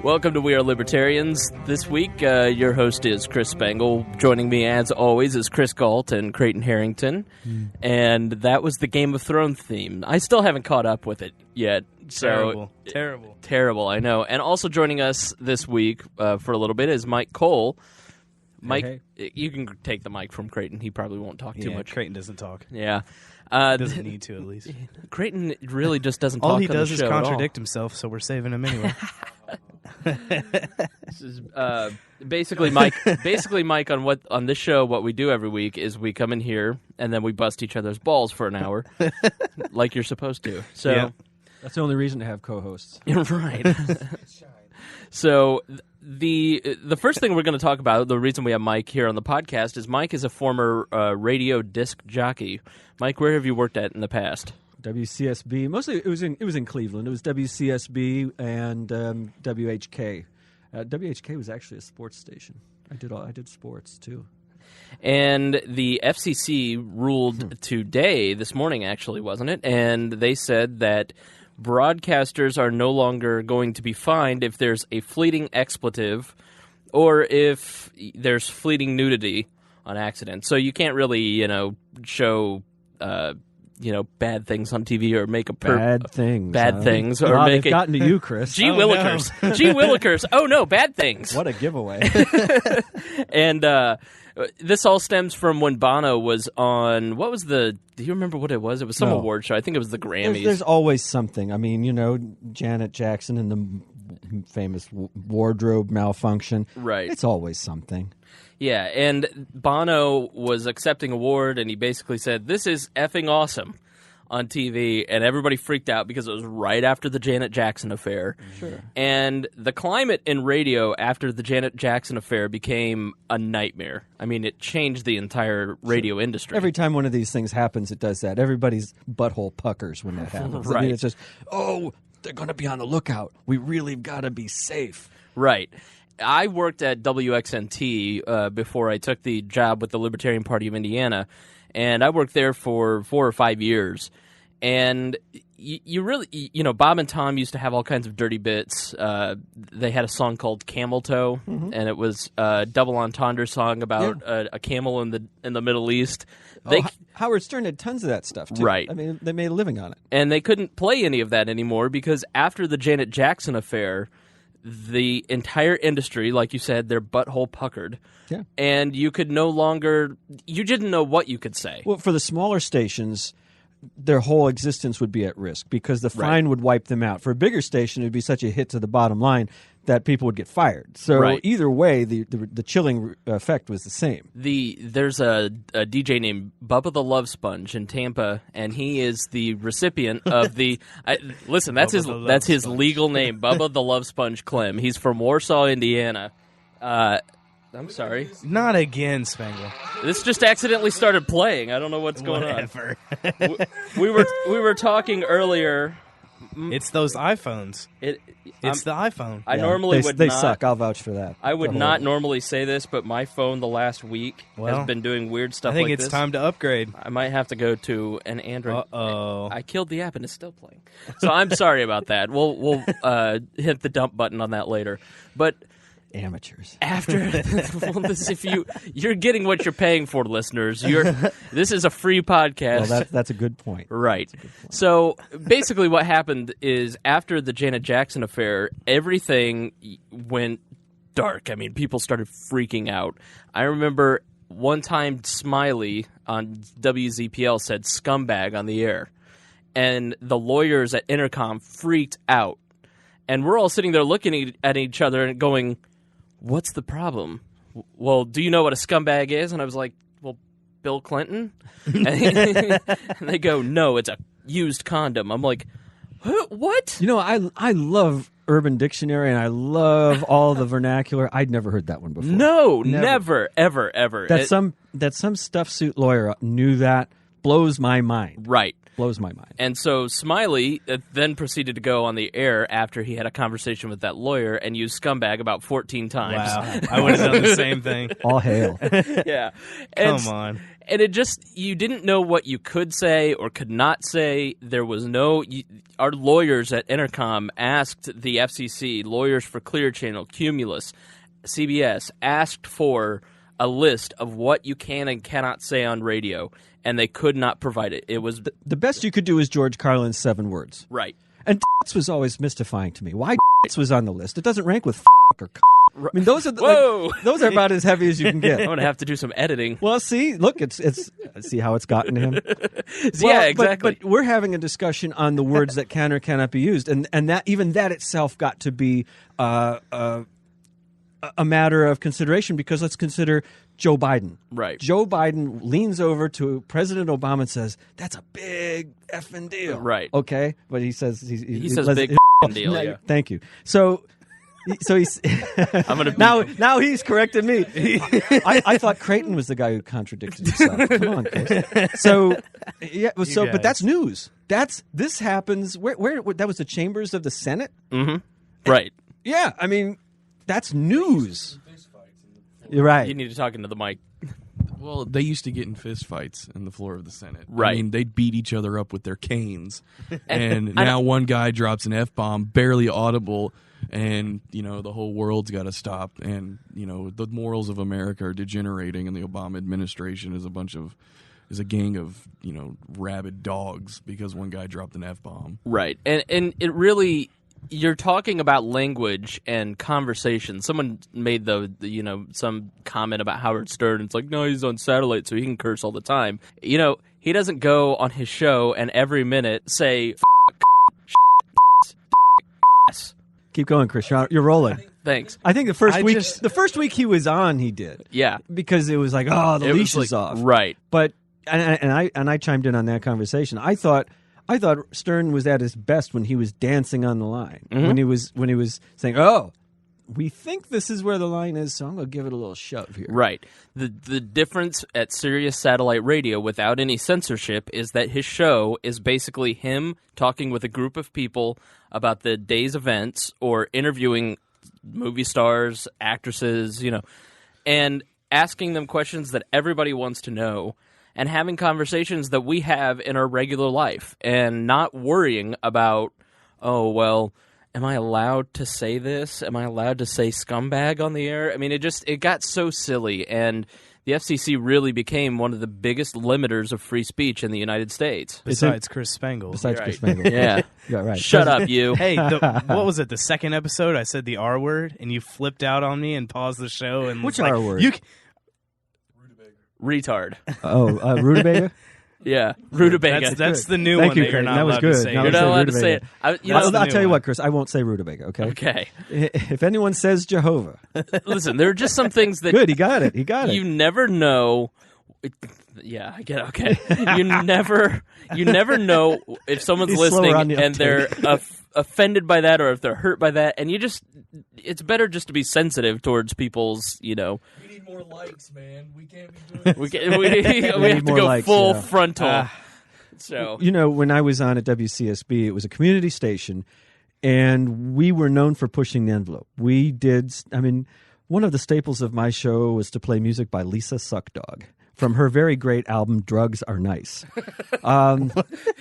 Welcome to We Are Libertarians. This week, your host is Chris Spangle. Joining me, as always, is Chris Galt and Creighton Harrington. And that was the Game of Thrones theme. I still haven't caught up with it yet. So Terrible, I know. And also joining us this week for a little bit is Mike Kole. Mike, hey. You can take the mic from Creighton. He probably won't talk too much. Creighton doesn't talk. Yeah. Doesn't need to, at least. Creighton really just doesn't talk on on the show. All he does is contradict all. himself, so we're saving him anyway. This is basically Mike. Basically, Mike, on this show, what we do every week is we come in here and then we bust each other's balls for an hour, like you're supposed to. So yeah. That's the only reason to have co-hosts, right? So the first thing we're going to talk about, the reason we have Mike here on the podcast, is Mike is a former radio disc jockey. Mike, where have you worked at in the past? WCSB. Mostly, it was in Cleveland. It was WCSB and WHK. WHK was actually a sports station. I did sports too. And the FCC ruled today, this morning actually, wasn't it? And they said that broadcasters are no longer going to be fined if there's a fleeting expletive or if there's fleeting nudity on accident. So you can't really, show bad things on TV or make a bad things. Bad things. Or make they've gotten to you, Chris. Gee willikers. No. Gee willikers. Oh, no, bad things. What a giveaway. And this all stems from when Bono was on, do you remember what it was? It was some award show. I think it was the Grammys. There's always something. I mean, Janet Jackson and the famous wardrobe malfunction. Right. It's always something. Yeah, and Bono was accepting an award, and he basically said, "This is effing awesome," on TV, and everybody freaked out because it was right after the Janet Jackson affair. Sure. And the climate in radio after the Janet Jackson affair became a nightmare. I mean, it changed the entire radio industry. Every time one of these things happens, it does that. Everybody's butthole puckers when that happens. Right. I mean, it's just, they're going to be on the lookout. We really got to be safe. Right. I worked at WXNT before I took the job with the Libertarian Party of Indiana, and I worked there for 4 or 5 years. And you really, Bob and Tom used to have all kinds of dirty bits. They had a song called Camel Toe, and it was a double entendre song about a camel in the Middle East. Howard Stern had tons of that stuff, too. Right. I mean, they made a living on it. And they couldn't play any of that anymore because after the Janet Jackson affair, the entire industry, like you said, their butthole puckered. Yeah. And you could no longer – you didn't know what you could say. Well, for the smaller stations, their whole existence would be at risk because the fine would wipe them out. For a bigger station, it would be such a hit to the bottom line that people would get fired. So either way, the chilling effect was the same. There's a DJ named Bubba the Love Sponge in Tampa, and he is the recipient of the listen. That's his legal name, Bubba the Love Sponge Clem. He's from Warsaw, Indiana. I'm sorry. Not again, Spangle. This just accidentally started playing. I don't know what's going on. we were talking earlier. It's those iPhones. It's the iPhone. I normally would not. They suck. I'll vouch for that. I would not normally say this, but my phone the last week has been doing weird stuff like this. I think it's time to upgrade. I might have to go to an Android. Uh-oh. I killed the app and it's still playing. So I'm sorry about that. We'll hit the dump button on that later. But amateurs. After you're getting what you're paying for, listeners. This is a free podcast. Well, that's a good point. Right. So basically, what happened is after the Janet Jackson affair, everything went dark. I mean, people started freaking out. I remember one time Smiley on WZPL said "scumbag" on the air, and the lawyers at Intercom freaked out, and we're all sitting there looking at each other and going, "What's the problem?" "Well, do you know what a scumbag is?" And I was like, "Well, Bill Clinton?" And they go, "No, it's a used condom." I'm like, "What?" I love Urban Dictionary and I love all the vernacular. I'd never heard that one before. No, never, ever. That some stuff suit lawyer knew that blows my mind. Right. Blows my mind. And so Smiley then proceeded to go on the air after he had a conversation with that lawyer and used scumbag about 14 times. Wow. I would have done the same thing. All hail. Yeah. Come on. And it just, you didn't know what you could say or could not say. There was no, our lawyers at Intercom asked the FCC, lawyers for Clear Channel, Cumulus, CBS, asked for a list of what you can and cannot say on radio, and they could not provide it. It was the best you could do is George Carlin's 7 words. Right. And was always mystifying to me. Why was on the list? It doesn't rank with or I mean, those are those are about as heavy as you can get. I'm going to have to do some editing. Well, see, look, it's see how it's gotten to him. Yeah, exactly. But we're having a discussion on the words that can or cannot be used, and that even that itself got to be a matter of consideration, because let's consider Joe Biden. Right. Joe Biden leans over to President Obama and says, "That's a big effing deal." Right. Okay, but he says he says big deal. No, yeah. Thank you. So he's I'm gonna now he's corrected me. I thought Creighton was the guy who contradicted himself. Come on, Chris. So yeah, but that's news. This happens where that was the chambers of the Senate. Mm-hmm. Right. Yeah, I mean that's news. You're right. You need to talk into the mic. Well, they used to get in fist fights in the floor of the Senate. Right. I mean, they'd beat each other up with their canes. And now one guy drops an F-bomb, barely audible, and, the whole world's got to stop. And, the morals of America are degenerating, and the Obama administration is a gang of, rabid dogs because one guy dropped an F-bomb. Right. And it really... You're talking about language and conversation. Someone made some comment about Howard Stern. It's like, no, he's on satellite, so he can curse all the time. He doesn't go on his show and every minute say, Keep going, Chris. You're rolling. Thanks. I think the first week he was on, he did. Yeah, because it was like, the leash is off. Right. But and I chimed in on that conversation. I thought Stern was at his best when he was dancing on the line. Mm-hmm. When he was saying, "Oh, we think this is where the line is, so I'm going to give it a little shove here." Right. The difference at Sirius Satellite Radio without any censorship is that his show is basically him talking with a group of people about the day's events or interviewing movie stars, actresses, and asking them questions that everybody wants to know, and having conversations that we have in our regular life, and not worrying about, oh, well, am I allowed to say this? Am I allowed to say scumbag on the air? I mean, it got so silly, and the FCC really became one of the biggest limiters of free speech in the United States. Besides Chris Spangle. Chris Spangle. Yeah. Yeah, right. Shut up, you. Hey, what was it, the second episode? I said the R word, and you flipped out on me and paused the show. And which R word? Retard. Oh, rutabaga? Yeah, rutabaga. That's the new Thank one you, that you're Craig. not That was allowed good. to say. Now You're not allowed to say it. I'll tell you what, Chris. I won't say rutabaga, okay? Okay. If anyone says Jehovah. Listen, there are just some things that... Good, he got it. You never know... Yeah, I get it. Okay. You never know if someone's listening and they're offended by that or if they're hurt by that, and it's better just to be sensitive towards people's, We need more likes, man. We can't be doing this. we have to go full frontal. So when I was on at WCSB, it was a community station, and we were known for pushing the envelope. We did. I mean, one of the staples of my show was to play music by Lisa Suckdog from her very great album "Drugs Are Nice."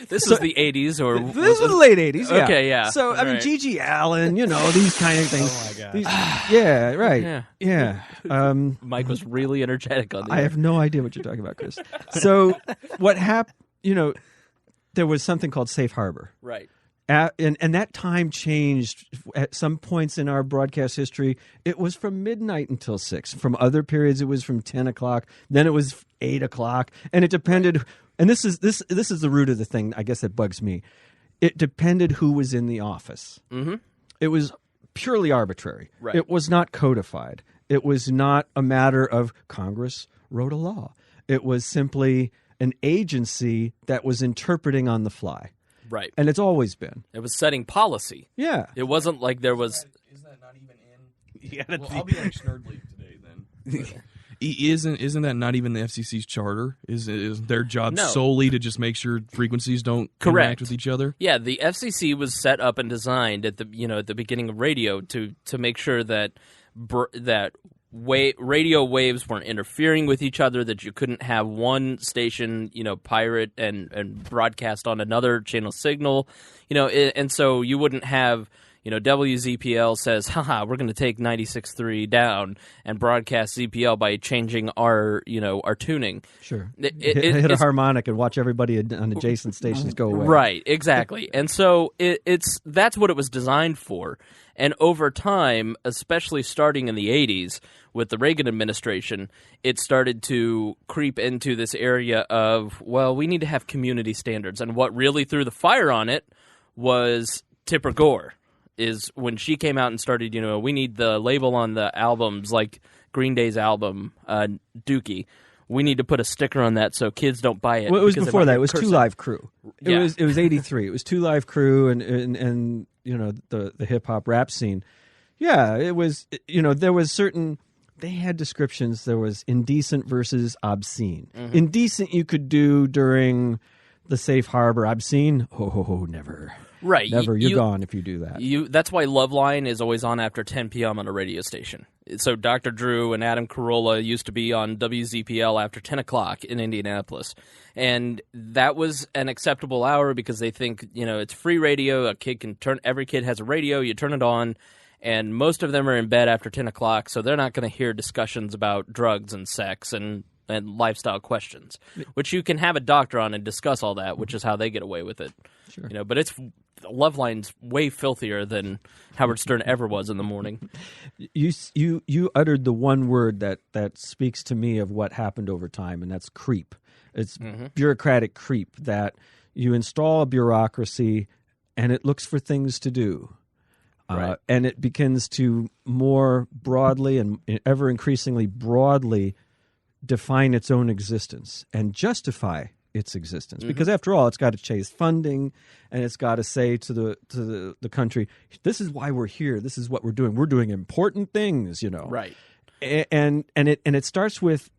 This was the 80s, or this was the late 80s. Yeah. Okay, yeah. So I mean, Gigi Allen, these kind of things. Oh my These, god. yeah, right. Yeah. Mike was really energetic on that. I have no idea what you're talking about, Chris. So what happened? There was something called Safe Harbor. Right. And that time changed at some points in our broadcast history. It was from midnight until 6. From other periods, it was from 10 o'clock. Then it was 8 o'clock, and it depended. And this is the root of the thing, I guess, that bugs me. It depended who was in the office. Mm-hmm. It was purely arbitrary. Right. It was not codified. It was not a matter of Congress wrote a law. It was simply an agency that was interpreting on the fly. Right. And it's always been. It was setting policy. Yeah. It wasn't like there was... Is that not even in... I'll be like Snurdly today then. Isn't that not even the FCC's charter? Is their job solely to just make sure frequencies don't interact with each other? Yeah, the FCC was set up and designed at the beginning of radio to make sure that radio waves weren't interfering with each other, that you couldn't have one station, pirate and broadcast on another channel signal, and so you wouldn't have, WZPL says, haha, we're going to take 96.3 down and broadcast ZPL by changing our tuning. Sure. Hit a harmonic and watch everybody on adjacent stations go away. Right, exactly. And so that's what it was designed for. And over time, especially starting in the 80s with the Reagan administration, it started to creep into this area of, well, we need to have community standards. And what really threw the fire on it was Tipper Gore. Is when she came out and started, we need the label on the albums, like Green Day's album, Dookie. We need to put a sticker on that so kids don't buy it. Well, it was before that. It was Two Live Crew. Yeah. It was 83. It was Two Live Crew and the hip hop rap scene. Yeah, it was, there was certain, they had descriptions. There was indecent versus obscene. Mm-hmm. Indecent you could do during the safe harbor. Obscene, never. Right. Never. You're gone if you do that. That's why Loveline is always on after 10 p.m. on a radio station. So Dr. Drew and Adam Carolla used to be on WZPL after 10 o'clock in Indianapolis. And that was an acceptable hour because they think, it's free radio. Every kid has a radio. You turn it on. And most of them are in bed after 10 o'clock, so they're not going to hear discussions about drugs and sex and lifestyle questions, which you can have a doctor on and discuss all that, which is how they get away with it. Sure. But Loveline's way filthier than Howard Stern ever was in the morning. You uttered the one word that speaks to me of what happened over time, and that's creep. It's bureaucratic creep, that you install a bureaucracy and it looks for things to do. Right. And it begins to more broadly and ever increasingly broadly define its own existence and justify its existence. Mm-hmm. Because after all, it's got to chase funding, and it's got to say to the country, this is why we're here. This is what we're doing. We're doing important things, Right. And it starts with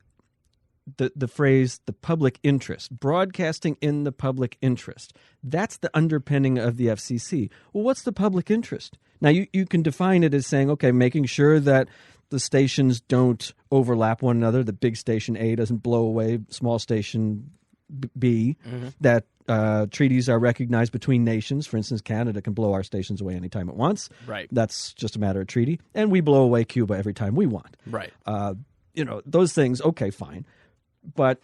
the phrase the public interest, broadcasting in the public interest. That's the underpinning of the FCC. Well, what's the public interest? Now, you can define it as saying, okay, making sure that the stations don't overlap one another, that big station A doesn't blow away small station B, that treaties are recognized between nations. For instance, Canada can blow our stations away anytime it wants. Right. That's just a matter of treaty. And we blow away Cuba every time we want. Right. Those things, okay, fine. But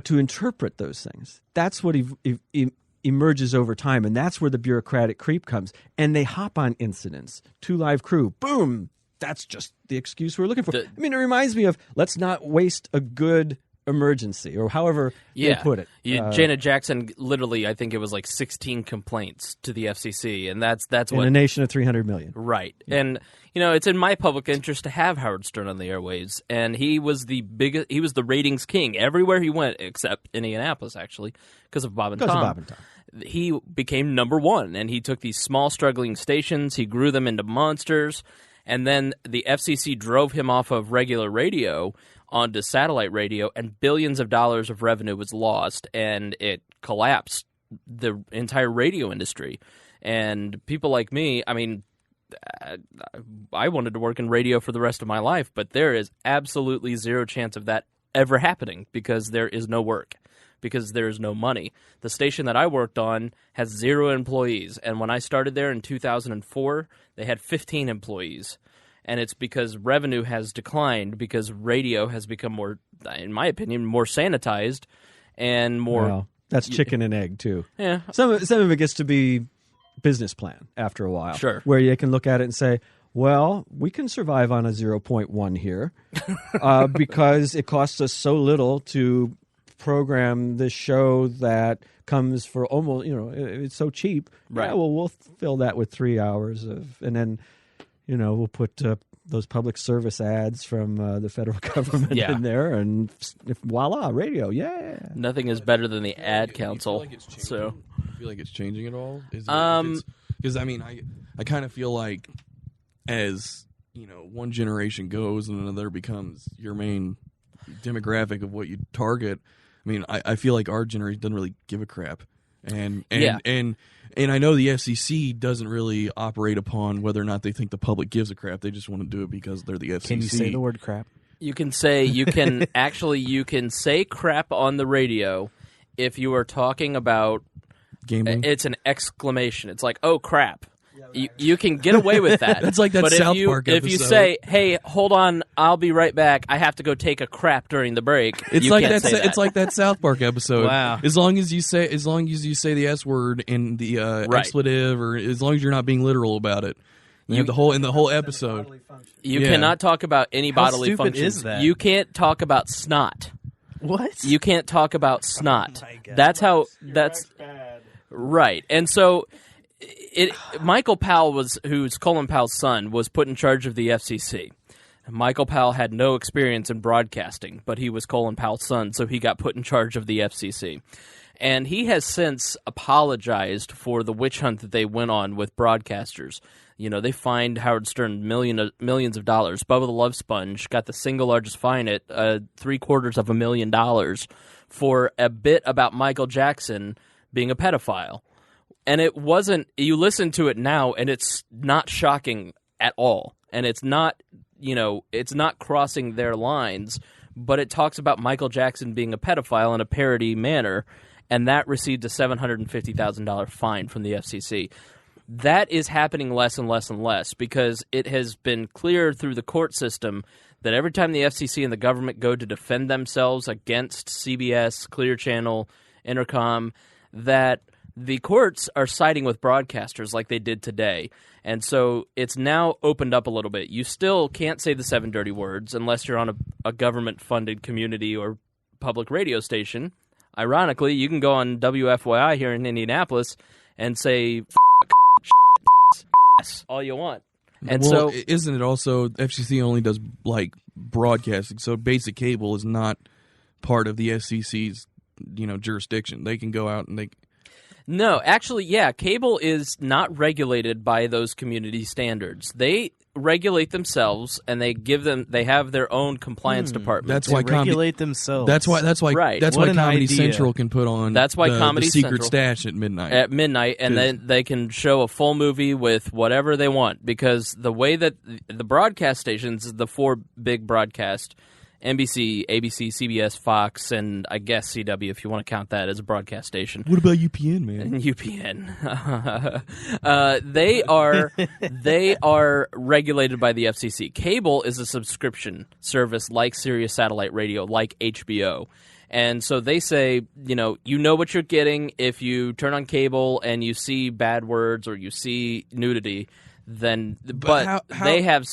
to interpret those things, that's what emerges over time, and that's where the bureaucratic creep comes. And they hop on incidents. Two Live Crew, boom, that's just the excuse we're looking for. It reminds me of, let's not waste a good emergency, or however they put it. Janet Jackson, literally, I think it was like 16 complaints to the FCC, and that's in what, a nation of 300 million. Right. Yeah. And it's in my public interest to have Howard Stern on the airwaves, and he was the ratings king everywhere he went, except Indianapolis, actually, because of Bob and Tom. He became number one, and he took these small, struggling stations, he grew them into monsters, and then the FCC drove him off of regular radio onto satellite radio, and billions of dollars of revenue was lost, and it collapsed the entire radio industry. And people like me, I wanted to work in radio for the rest of my life, but there is absolutely zero chance of that ever happening because there is no work, because there is no money. The station that I worked on has 0 employees, and when I started there in 2004, they had 15 employees. And it's because revenue has declined, because radio has become more, in my opinion, more sanitized and more... Well, that's chicken and egg, too. Yeah. Some of it gets to be business plan after a while. Sure. Where you can look at it and say, well, we can survive on a 0.1 here because it costs us so little to program this show that comes for almost, it's so cheap. Right. Yeah, well, we'll fill that with 3 hours of, and then... we'll put those public service ads from the federal government in there, and voila, radio, yeah. Nothing is better than the ad council. Do you feel like it's changing at all? Because I kind of feel like as one generation goes and another becomes your main demographic of what you target. I mean, I feel like our generation doesn't really give a crap, and I know the FCC doesn't really operate upon whether or not they think the public gives a crap. They just want to do it because they're the FCC. Can you say the word crap? You can say you can say crap on the radio if you are talking about gambling. It's an exclamation. It's like, oh crap. You can get away with that. It's like that but South Park if episode. you say, "Hey, hold on, I'll be right back. I have to go take a crap during the break," it's like that. It's like that South Park episode. Wow. As long as you say the S word in the expletive, or as long as you're not being literal about it. The whole episode. You cannot talk about any bodily stupid functions. is that? You can't talk about snot. What? You can't talk about snot. my God. That's right. And so Michael Powell who's Colin Powell's son, was put in charge of the FCC. Michael Powell had no experience in broadcasting, but he was Colin Powell's son, so he got put in charge of the FCC. And he has since apologized for the witch hunt that they went on with broadcasters. You know, they fined Howard Stern millions of dollars. Bubba the Love Sponge got the single largest fine at $750,000 for a bit about Michael Jackson being a pedophile. And it wasn't, you listen to it now, and it's not shocking at all. And it's not, it's not crossing their lines, but it talks about Michael Jackson being a pedophile in a parody manner, and that received a $750,000 fine from the FCC. That is happening less and less and less because it has been clear through the court system that every time the FCC and the government go to defend themselves against CBS, Clear Channel, Intercom, that the courts are siding with broadcasters like they did today. And so it's now opened up a little bit. You still can't say the 7 dirty words unless you're on a government-funded community or public radio station. Ironically, you can go on WFYI here in Indianapolis and say all you want. And so isn't it also FCC only does like broadcasting, so basic cable is not part of the FCC's jurisdiction. They can go out and No, actually, yeah, cable is not regulated by those community standards. They regulate themselves, and they have their own compliance department. That's why regulate themselves. That's why right. That's why Comedy Central can put on. That's why Comedy the Secret Central, Stash at midnight. And then they can show a full movie with whatever they want, because the way that the broadcast stations, the 4 big broadcast, NBC, ABC, CBS, Fox, and I guess CW, if you want to count that as a broadcast station. What about UPN, man? UPN. They are regulated by the FCC. Cable is a subscription service like Sirius Satellite Radio, like HBO. And so they say, you know what you're getting if you turn on cable and you see bad words or you see nudity, then but they have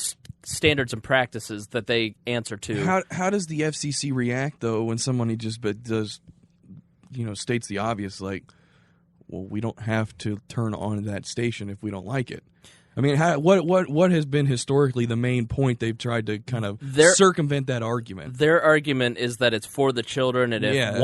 standards and practices that they answer to. How does the FCC react though when somebody just does states the obvious, like, well, we don't have to turn on that station if we don't like it? I mean, what has been historically the main point they've tried to kind of circumvent that argument? Their argument is that it's for the children, and if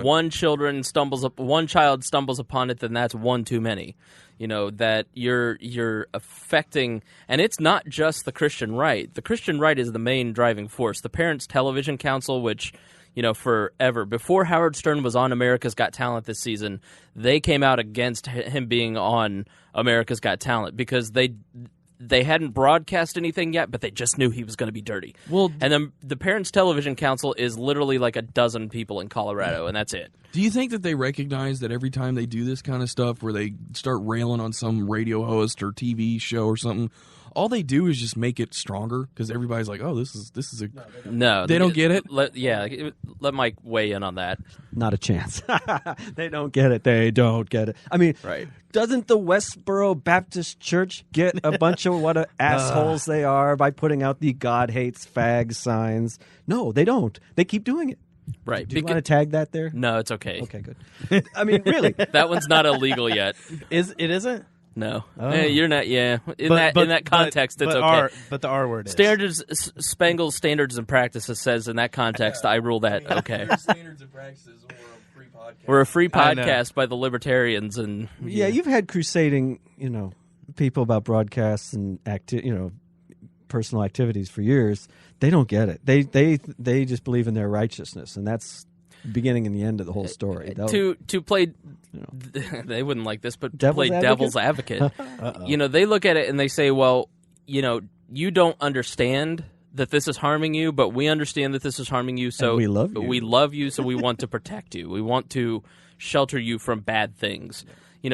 one child stumbles upon it, then that's one too many. That you're affecting, and it's not just the Christian right. The Christian right is the main driving force. The Parents Television Council, which forever before Howard Stern was on America's Got Talent this season, they came out against him being on America's Got Talent because they hadn't broadcast anything yet, but they just knew he was going to be dirty. Well, and then the Parents Television Council is literally like a dozen people in Colorado, and that's it. Do you think that they recognize that every time they do this kind of stuff where they start railing on some radio host or TV show or something, all they do is just make it stronger because everybody's like, oh, this is a... No. They don't get it? Let Mike weigh in on that. Not a chance. They don't get it. They don't get it. I mean, right. Doesn't the Westboro Baptist Church get a bunch of what assholes they are by putting out the God hates fag signs? No, they don't. They keep doing it. Right. Do you want to tag that there? No, it's okay. Okay, good. I mean, really. That one's not illegal yet. It isn't? No. You're not, yeah. In that context, it's okay. But the R word is. Spangle's Standards and Practices says in that context, I rule that okay. Standards and Practices or a free podcast. We're a free podcast by the Libertarians. And yeah, you've had crusading, people about broadcasts and personal activities for years, they don't get it. They just believe in their righteousness, and that's the beginning and the end of the whole story. To play, they wouldn't like this, but to play devil's advocate, they look at it and they say, well, you don't understand that this is harming you, but we understand that this is harming you, so and we love you. We love you, so we want to protect you. We want to shelter you from bad things.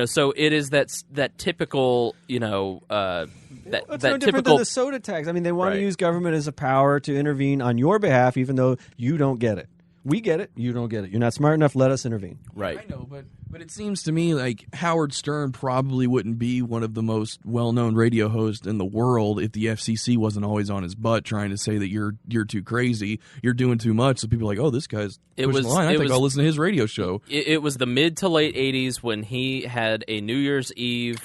So it is that typical, it's that no typical different than the soda tax. I mean, they want to use government as a power to intervene on your behalf, even though you don't get it. We get it. You don't get it. You're not smart enough. Let us intervene. Right. I know, but it seems to me like Howard Stern probably wouldn't be one of the most well-known radio hosts in the world if the FCC wasn't always on his butt trying to say that you're too crazy, you're doing too much. So people are like, oh, this guy's pushing the line. I think I'll listen to his radio show. It was the mid to late 80s when he had a New Year's Eve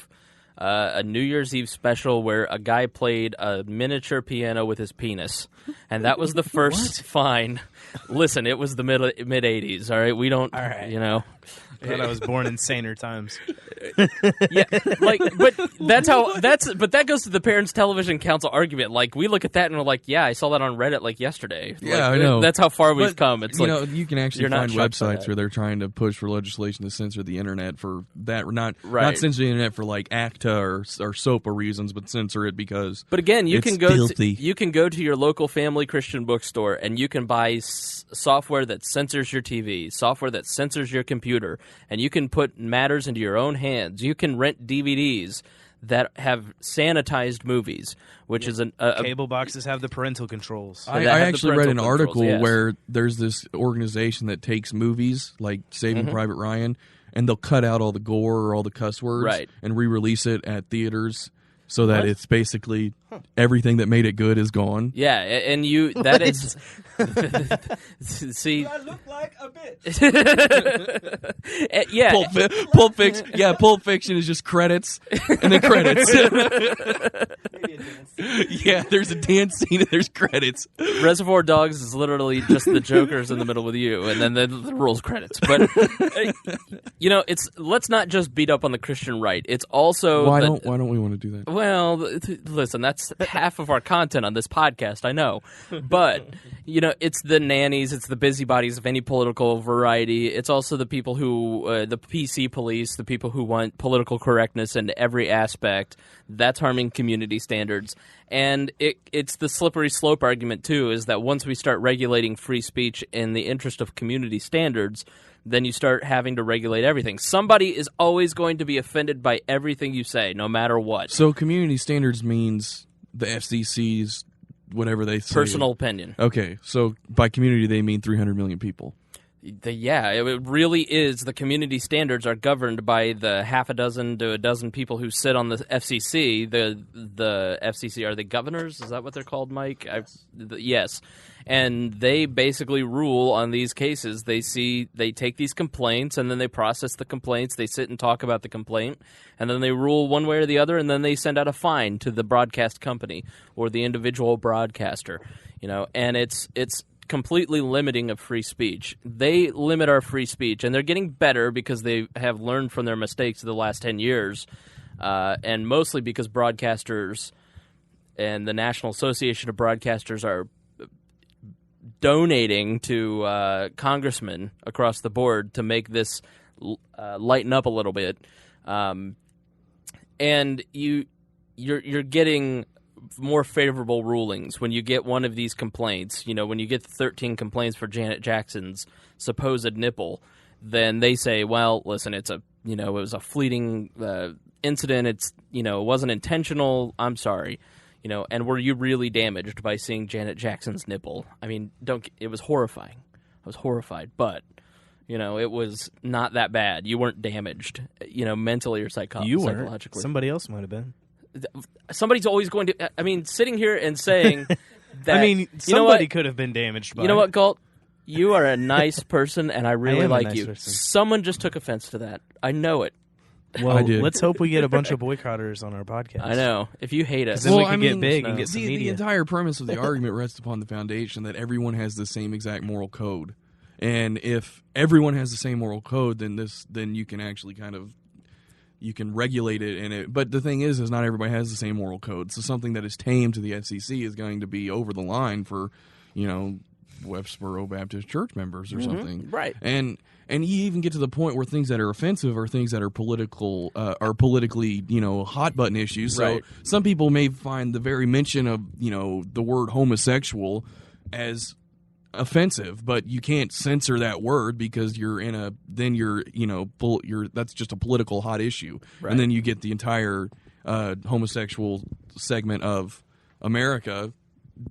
special where a guy played a miniature piano with his penis, and that was the first fine. Listen, it was the mid 80s. All right, we don't. All right, I thought I was born in saner times. Yeah, but that goes to the Parents Television Council argument. Like, we look at that and we're like, yeah, I saw that on Reddit yesterday. Yeah, I know. That's how far we've come. It's you can actually find websites where they're trying to push for legislation to censor the internet for that, not censor the internet for ACTA or SOPA reasons, but censor it because. But again, you can go to your local family Christian bookstore and you can buy software that censors your TV, software that censors your computer. And you can put matters into your own hands. You can rent DVDs that have sanitized movies, which is cable boxes have the parental controls. I actually read an article where there's this organization that takes movies like Saving Private Ryan, and they'll cut out all the gore or all the cuss words and re-release it at theaters so that it's basically everything that made it good is gone. Yeah, and that is... See, I look like a bitch. Yeah, Pulp Fiction. Yeah, Pulp Fiction is just credits and then credits. Maybe a dance. Yeah, there's a dance scene and there's credits. Reservoir Dogs is literally just the Jokers in the middle with you, and then the rolls credits. But it's let's not just beat up on the Christian right. It's also why don't we want to do that? Well, listen, that's half of our content on this podcast. I know, but. It's the nannies, it's the busybodies of any political variety. It's also the people who, the PC police, the people who want political correctness in every aspect. That's harming community standards. And it's the slippery slope argument, too, is that once we start regulating free speech in the interest of community standards, then you start having to regulate everything. Somebody is always going to be offended by everything you say, no matter what. So community standards means the FCC's whatever they say. Personal opinion. Okay, so by community they mean 300 million people. It really is. The community standards are governed by the half a dozen to a dozen people who sit on the FCC. The FCC, are they governors? Is that what they're called, Mike? Yes. And they basically rule on these cases. They take these complaints, and then they process the complaints. They sit and talk about the complaint, and then they rule one way or the other, and then they send out a fine to the broadcast company or the individual broadcaster. And it's completely limiting of free speech. They limit our free speech, and they're getting better because they have learned from their mistakes of the last 10 years, and mostly because broadcasters and the National Association of Broadcasters are donating to congressmen across the board to make this lighten up a little bit. And you're getting more favorable rulings when you get one of these complaints. When you get 13 complaints for Janet Jackson's supposed nipple, then they say, well, listen, it was a fleeting incident. It wasn't intentional. I'm sorry. And were you really damaged by seeing Janet Jackson's nipple? I mean, it was horrifying. I was horrified, but it was not that bad. You weren't damaged, mentally or psychologically. Somebody else might have been. Somebody's always going to. I mean, sitting here and saying that. Somebody could have been damaged by. You know what, Galt? You are a nice person, and I really like nice you. Person. Someone just took offense to that. I know it. Well, let's hope we get a bunch of boycotters on our podcast. I know. If you hate us. Then we can get big and get some the media. entire premise of the argument rests upon the foundation that everyone has the same exact moral code. And if everyone has the same moral code, then you can actually kind of, you can regulate it, but the thing is not everybody has the same moral code. So something that is tame to the FCC is going to be over the line for, Westboro Baptist Church members or something, right? And you even get to the point where things that are offensive are things that are politically, hot button issues. So right. Some people may find the very mention of, the word homosexual as offensive, but you can't censor that word because that's just a political hot issue. Right. And then you get the entire homosexual segment of America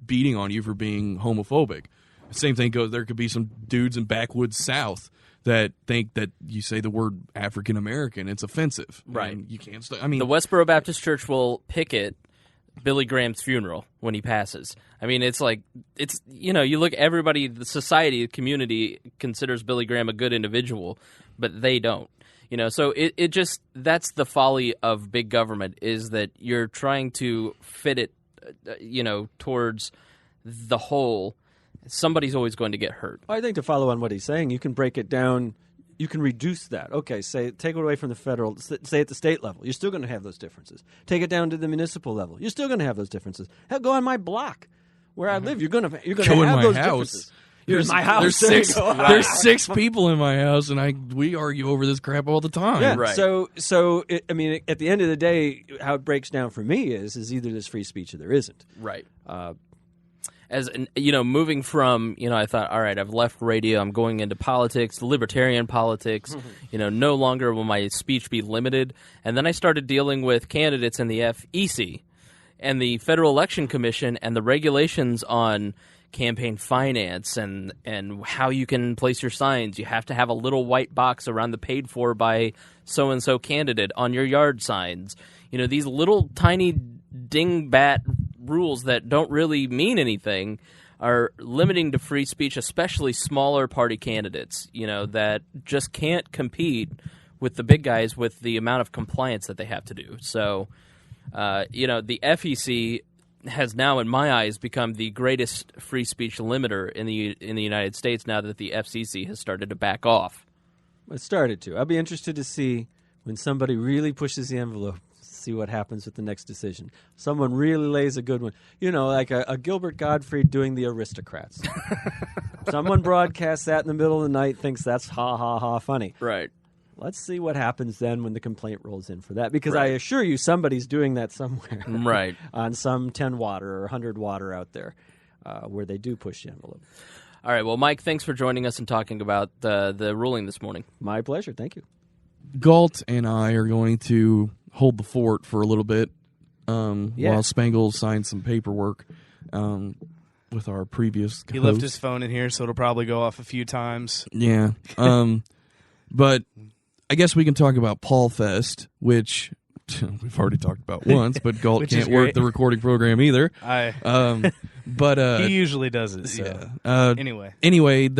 beating on you for being homophobic. Same thing goes, there could be some dudes in backwoods South that think that you say the word African American, it's offensive. Right. And you can't the Westboro Baptist Church will picket Billy Graham's funeral when he passes. I mean, you look, everybody, the society, the community considers Billy Graham a good individual, but they don't. So it just, that's the folly of big government, is that you're trying to fit it, towards the whole. Somebody's always going to get hurt. I think to follow on what he's saying, you can break it down. You can reduce that. Okay, take it away from the federal, say at the state level. You're still going to have those differences. Take it down to the municipal level. You're still going to have those differences. Hell, go on my block where I live. You're going to have those differences. There's my house. There's 6 people in my house, and we argue over this crap all the time. Yeah. Right. So at the end of the day, how it breaks down for me is either there's free speech or there isn't. Right. As moving from, I thought, all right, I've left radio, I'm going into politics, libertarian politics, no longer will my speech be limited. And then I started dealing with candidates in the FEC and the Federal Election Commission and the regulations on campaign finance and how you can place your signs. You have to have a little white box around the paid for by so-and-so candidate on your yard signs. These little tiny dingbat rules that don't really mean anything are limiting to free speech, especially smaller party candidates, that just can't compete with the big guys with the amount of compliance that they have to do. So, the FEC has now, in my eyes, become the greatest free speech limiter in the United States now that the FCC has started to back off. It started to. I'll be interested to see when somebody really pushes the envelope, see what happens with the next decision. Someone really lays a good one. Like a Gilbert Gottfried doing The Aristocrats. Someone broadcasts that in the middle of the night, thinks that's ha, ha, ha funny. Right. Let's see what happens then when the complaint rolls in for that. Because right. I assure you somebody's doing that somewhere. Right. On some 10-watter or 100-watter out there where they do push the envelope. All right. Well, Mike, thanks for joining us and talking about the ruling this morning. My pleasure. Thank you. Galt and I are going to hold the fort for a little bit while Spangle signs some paperwork with our previous He left his phone in here, so it'll probably go off a few times. Yeah. But I guess we can talk about Paul Fest, which we've already talked about once, but Galt can't work the recording program either. But he usually does it. So. Yeah. Anyway,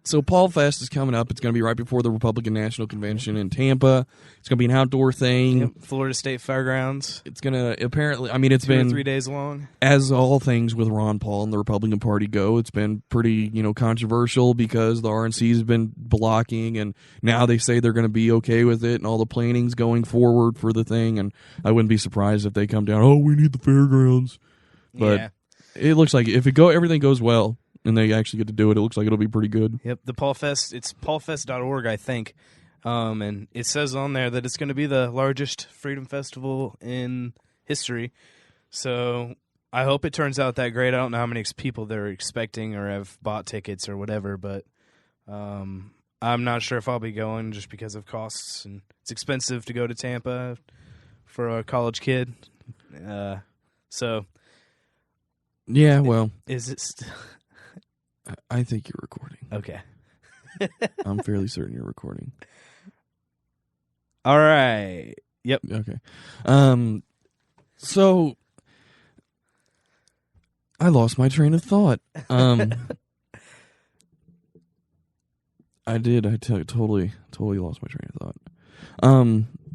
so Paul Fest is coming up. It's going to be right before the Republican National Convention in Tampa. It's going to be an outdoor thing. Florida State Fairgrounds. It's going to it's been 3 days long. As all things with Ron Paul and the Republican Party go, it's been pretty controversial because the RNC has been blocking, and now they say they're going to be okay with it, and all the planning's going forward for the thing. And I wouldn't be surprised if they come down. Oh, we need the fairgrounds, but it looks like if everything goes well and they actually get to do it, it looks like it'll be pretty good. Yep, the Paul Fest. It's paulfest.org, I think. And it says on there that it's going to be the largest freedom festival in history. So I hope it turns out that great. I don't know how many people they're expecting or have bought tickets or whatever, but I'm not sure if I'll be going just because of costs. And it's expensive to go to Tampa for a college kid. So... Yeah, well... Is it... I think you're recording. Okay. I'm fairly certain you're recording. All right. Yep. Okay. So I lost my train of thought. I did. I totally lost my train of thought.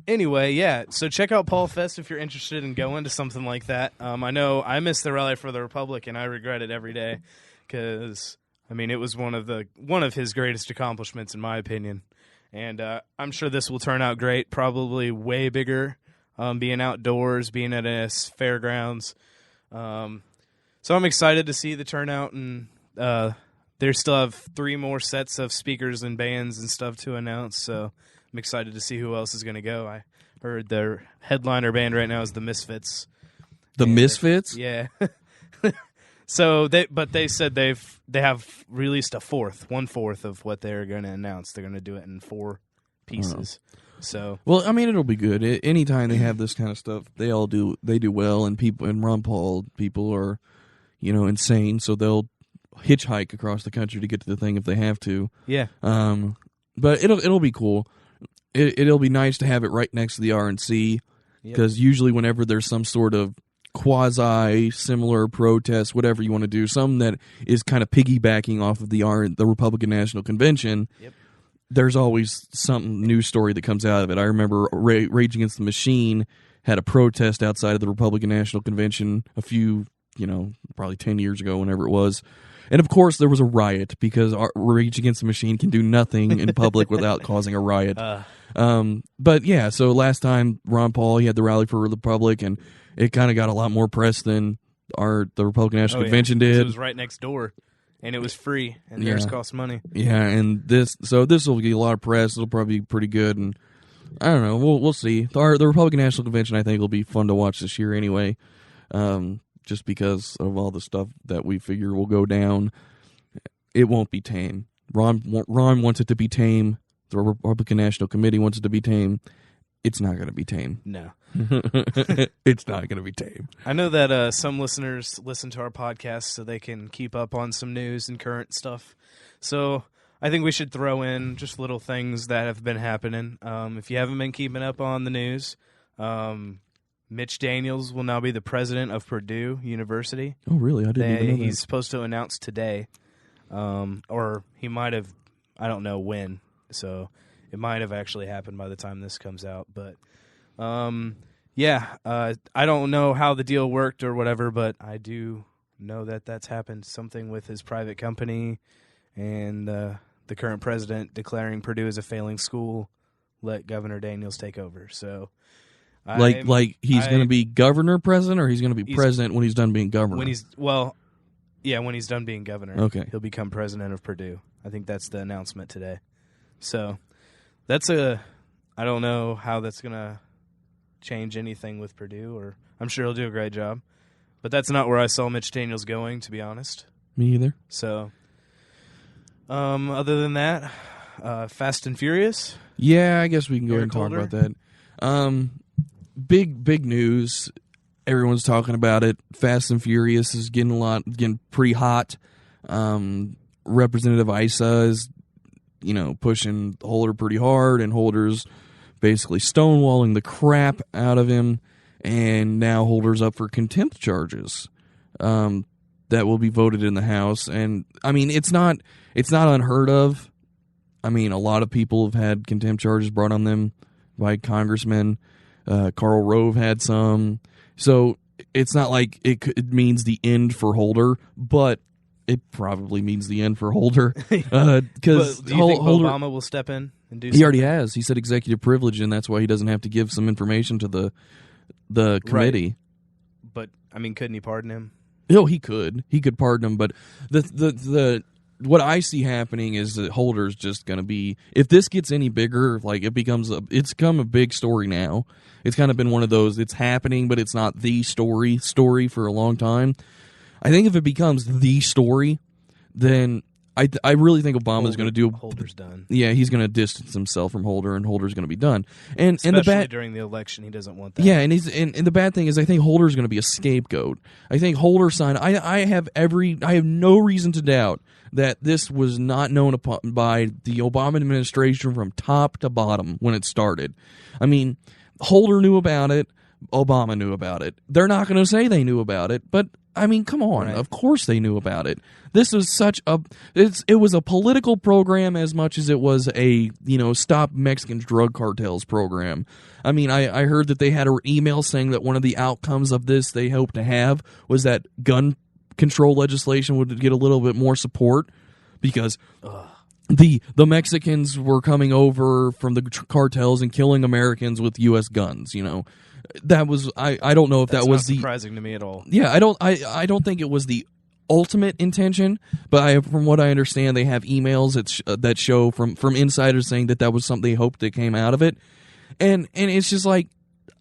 Anyway, yeah. So check out Paul Fest if you're interested in going to something like that. I know I missed the Rally for the Republic, and I regret it every day because it was one of his greatest accomplishments in my opinion. And I'm sure this will turn out great, probably way bigger, being outdoors, being at a fairgrounds. So I'm excited to see the turnout, and they still have 3 more sets of speakers and bands and stuff to announce, so I'm excited to see who else is going to go. I heard their headliner band right now is the Misfits. The Misfits? Yeah. So they said they have released one fourth of what they're going to announce. They're going to do it in 4 pieces. So well, I mean, it'll be good. Anytime they have this kind of stuff, they do well, and Ron Paul people are, insane, so they'll hitchhike across the country to get to the thing if they have to. Yeah. But it'll be cool. It'll be nice to have it right next to the RNC, because usually whenever there's some sort of quasi-similar protest, whatever you want to do, something that is kind of piggybacking off of the Republican National Convention, there's always some news story that comes out of it. I remember Rage Against the Machine had a protest outside of the Republican National Convention a few, probably 10 years ago, whenever it was. And of course, there was a riot, because Rage Against the Machine can do nothing in public without causing a riot. But yeah, so last time Ron Paul, he had the Rally for the Republic, and it kind of got a lot more press than the Republican National Convention did. It was right next door, and it was free, and theirs cost money. Yeah, and this will get a lot of press. It'll probably be pretty good, and I don't know. We'll see. The Republican National Convention, I think, will be fun to watch this year anyway. Just because of all the stuff that we figure will go down. It won't be tame. Ron wants it to be tame. The Republican National Committee wants it to be tame. It's not going to be tame. No. It's not going to be tame. I know that some listeners listen to our podcast so they can keep up on some news and current stuff. So I think we should throw in just little things that have been happening. If you haven't been keeping up on the news, Mitch Daniels will now be the president of Purdue University. Oh, really? I didn't even know that. He's supposed to announce today, or he might have. I don't know when, so it might have actually happened by the time this comes out. But, I don't know how the deal worked or whatever, but I do know that that's happened. Something with his private company, and the current president declaring Purdue as a failing school, let Governor Daniels take over. So. Like he's going to be governor president, or he's going to be president when he's done being governor? When he's done being governor. Okay. He'll become president of Purdue. I think that's the announcement today. So I don't know how that's going to change anything with Purdue, or I'm sure he'll do a great job. But that's not where I saw Mitch Daniels going, to be honest. Me either. So other than that, Fast and Furious. Yeah, I guess we can go ahead and talk about that. Big news. Everyone's talking about it. Fast and Furious is getting pretty hot. Representative Issa is, pushing Holder pretty hard, and Holder's basically stonewalling the crap out of him. And now Holder's up for contempt charges that will be voted in the House. And I mean, it's not unheard of. I mean, a lot of people have had contempt charges brought on them by congressmen. Karl Rove had some. So it's not like it means the end for Holder, but it probably means the end for Holder. Because do you think Obama will step in and do something? He already has. He said executive privilege, and that's why he doesn't have to give some information to the committee. Right. But, I mean, couldn't he pardon him? No, he could. He could pardon him, but the what I see happening is that Holder's just going to be, if this gets any bigger, like it's become a big story now. It's kind of been one of those, it's happening, but it's not the story for a long time. I think if it becomes the story, then I really think Obama's going to do. Holder's done. Yeah, he's going to distance himself from Holder, and Holder's going to be done. And especially during the election, he doesn't want that. Yeah, and the bad thing is, I think Holder's going to be a scapegoat. I think Holder signed. I have no reason to doubt that this was not known upon by the Obama administration from top to bottom when it started. I mean, Holder knew about it. Obama knew about it. They're not going to say they knew about it, but I mean, come on. Right. Of course they knew about it. This was it was a political program as much as it was a, stop Mexican drug cartels program. I mean, I heard that they had an email saying that one of the outcomes of this they hope to have was that gun control legislation would get a little bit more support, because the Mexicans were coming over from the cartels and killing Americans with U.S. guns. That was I don't know if That's that was not surprising to me at all. Yeah, I don't think it was the ultimate intention, but from what I understand, they have emails that show from insiders saying that was something they hoped that came out of it, and it's just like,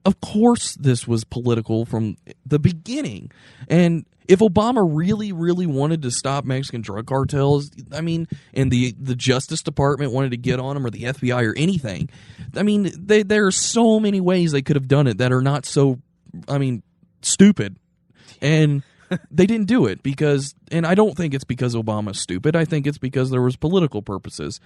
of course this was political from the beginning, and if Obama really, really wanted to stop Mexican drug cartels, I mean, and the Justice Department wanted to get on them, or the FBI or anything, I mean, there are so many ways they could have done it that are not so, stupid. And they didn't do it and I don't think it's because Obama's stupid. I think it's because there was political purposes.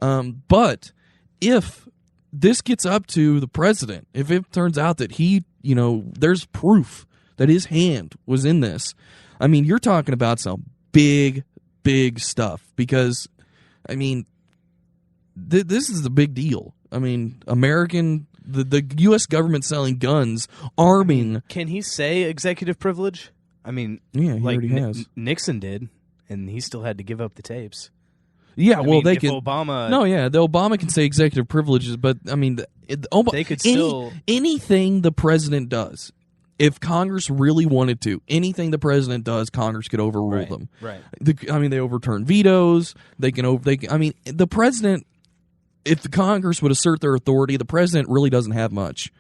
But if this gets up to the president, if it turns out that he, there's proof that his hand was in this, I mean, you're talking about some big, big stuff because, this is the big deal. I mean, the U.S. government selling guns, arming. Can he say executive privilege? I mean, yeah, he already has. Nixon did, and he still had to give up the tapes. Yeah, they if can. Obama. No, yeah, the Obama can say executive privileges, but I mean, they could still anything the president does. If Congress really wanted to, anything the president does, Congress could overrule them. Right. They overturn vetoes. The president. If the Congress would assert their authority, the president really doesn't have much.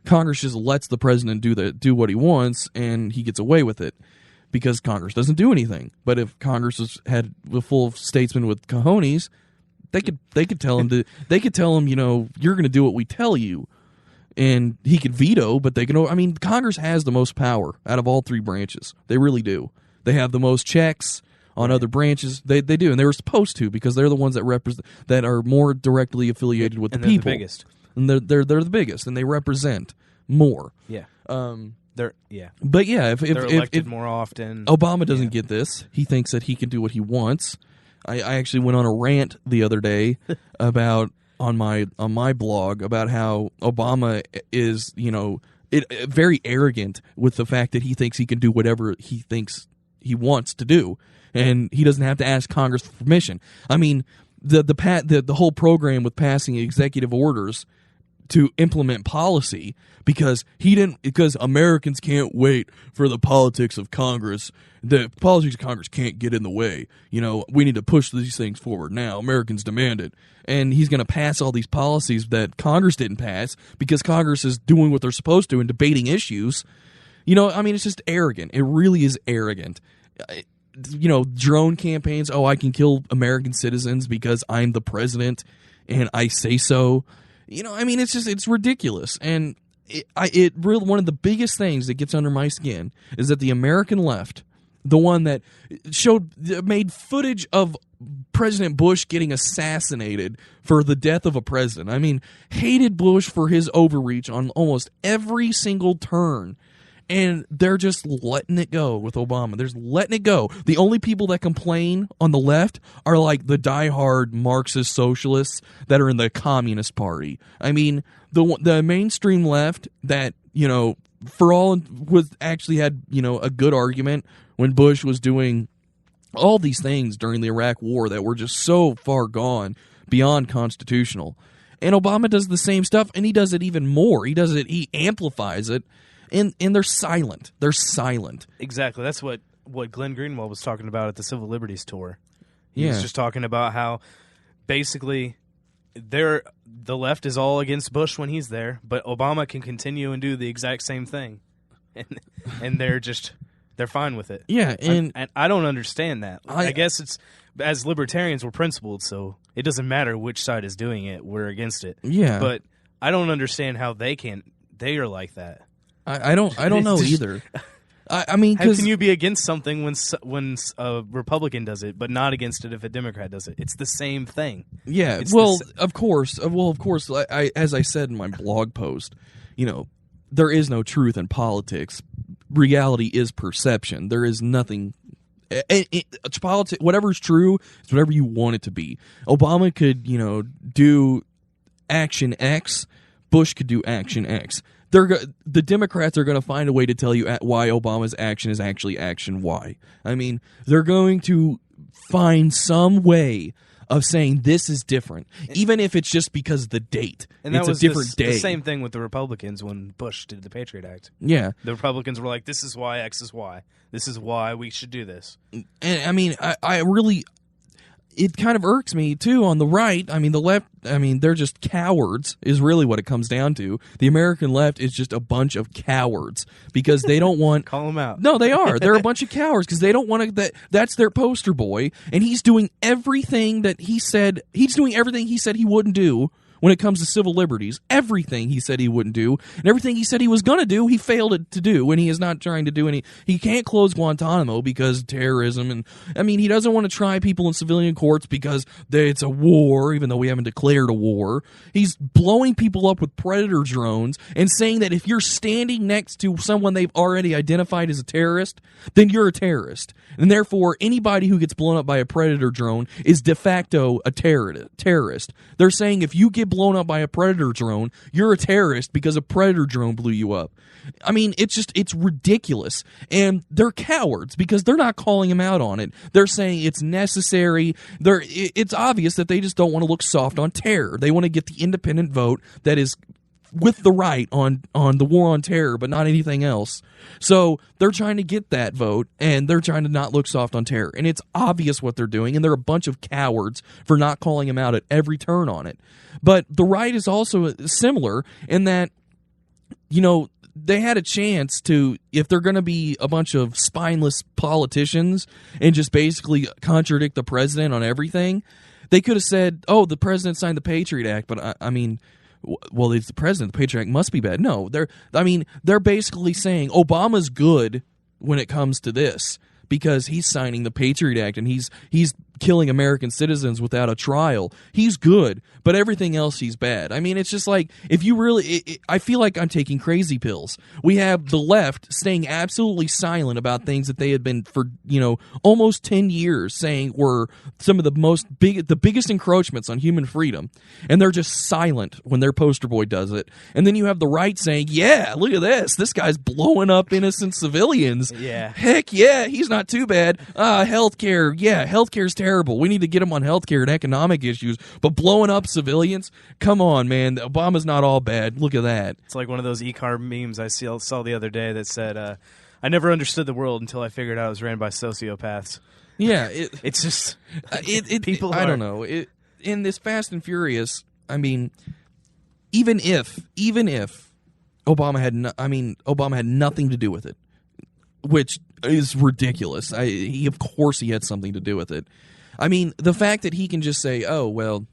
Congress just lets the president do what he wants, and he gets away with it because Congress doesn't do anything. But if Congress had a full of statesmen with cojones, they could tell him you're going to do what we tell you, and he could veto. But they can. Congress has the most power out of all three branches. They really do. They have the most checks on other branches. They do, and they were supposed to because they're the ones that are more directly affiliated with the people. They're the biggest. And they're the biggest, and they represent more. Yeah. But yeah, if they're elected more often, Obama doesn't get this. He thinks that he can do what he wants. I actually went on a rant the other day about on my blog about how Obama is very arrogant with the fact that he thinks he can do whatever he thinks he wants to do, and he doesn't have to ask Congress for permission. I mean, the whole program with passing executive orders to implement policy because Americans can't wait for the politics of Congress. The politics of Congress can't get in the way. We need to push these things forward now. Americans demand it. And he's going to pass all these policies that Congress didn't pass because Congress is doing what they're supposed to and debating issues. It's just arrogant. It really is arrogant. Drone campaigns. Oh, I can kill American citizens because I'm the president and I say so. It's ridiculous. And one of the biggest things that gets under my skin is that the American left, the one that made footage of President Bush getting assassinated for the death of a president. Hated Bush for his overreach on almost every single turn. And they're just letting it go with Obama. They're just letting it go. The only people that complain on the left are like the diehard Marxist socialists that are in the Communist Party. The mainstream left that, for all was actually had, a good argument when Bush was doing all these things during the Iraq War that were just so far gone beyond constitutional. And Obama does the same stuff, and he does it even more. He amplifies it. And they're silent. They're silent. Exactly. That's what Glenn Greenwald was talking about at the Civil Liberties Tour. He Yeah. was just talking about how basically the left is all against Bush when he's there, but Obama can continue and do the exact same thing. And they're fine with it. Yeah, and I don't understand that. I guess it's, as libertarians, we're principled, so it doesn't matter which side is doing it. We're against it. Yeah. But I don't understand how they are like that. I don't know either. How can you be against something when a Republican does it, but not against it if a Democrat does it? It's the same thing. Yeah. Of course. As I said in my blog post, there is no truth in politics. Reality is perception. There is nothing. Politics, whatever's true is whatever you want it to be. Obama could, do action X. Bush could do action X. The Democrats are going to find a way to tell you why Obama's action is actually action Y. They're going to find some way of saying this is different, even if it's just because of the date. And that it's was a different day. The same thing with the Republicans when Bush did the Patriot Act. Yeah. The Republicans were like, this is why X is Y. This is why we should do this. And I mean, I really... It kind of irks me, too, on the right. I mean, the left, I mean, they're just cowards is really what it comes down to. The American left is just a bunch of cowards because they don't want... Call them out. No, they are. They're a bunch of cowards because they don't want to... That's their poster boy, and he's doing everything that he said... He's doing everything he said he wouldn't do when it comes to civil liberties. Everything he said he wouldn't do, and everything he said he was going to do, he failed to do, and he is not trying to do any... He can't close Guantanamo because of terrorism, and, I mean, he doesn't want to try people in civilian courts because it's a war, even though we haven't declared a war. He's blowing people up with Predator drones and saying that if you're standing next to someone they've already identified as a terrorist, then you're a terrorist. And therefore, anybody who gets blown up by a Predator drone is de facto a terrorist. They're saying if you get blown up by a Predator drone, you're a terrorist because a Predator drone blew you up. I mean, it's ridiculous. And they're cowards because they're not calling him out on it. They're saying it's necessary. It's obvious that they just don't want to look soft on terror. They want to get the independent vote that is with the right on the war on terror, but not anything else. So they're trying to get that vote, and they're trying to not look soft on terror. And it's obvious what they're doing, and they're a bunch of cowards for not calling him out at every turn on it. But the right is also similar in that, you know, they had a chance to, if they're going to be a bunch of spineless politicians and just basically contradict the president on everything, they could have said, oh, the president signed the Patriot Act, but I mean... Well, it's the president. The Patriot Act must be bad. No, they're basically saying Obama's good when it comes to this because he's signing the Patriot Act and he's killing American citizens without a trial. He's good, but everything else he's bad. I mean, it's just like, if you really... I feel like I'm taking crazy pills. We have the left staying absolutely silent about things that they had been for, almost 10 years saying were some of the biggest encroachments on human freedom, and they're just silent when their poster boy does it. And then you have the right saying, yeah, look at this guy's blowing up innocent civilians. Yeah. Heck yeah, he's not too bad. Healthcare, yeah, healthcare's terrible. We need to get him on healthcare and economic issues, but blowing up civilians? Come on, man. Obama's not all bad. Look at that. It's like one of those e-car memes I saw the other day that said, I never understood the world until I figured out it was ran by sociopaths. Yeah. It's just... people I don't know. In this Fast and Furious, I mean, even if Obama had nothing to do with it, which is ridiculous. Of course he had something to do with it. I mean, the fact that he can just say, oh, well,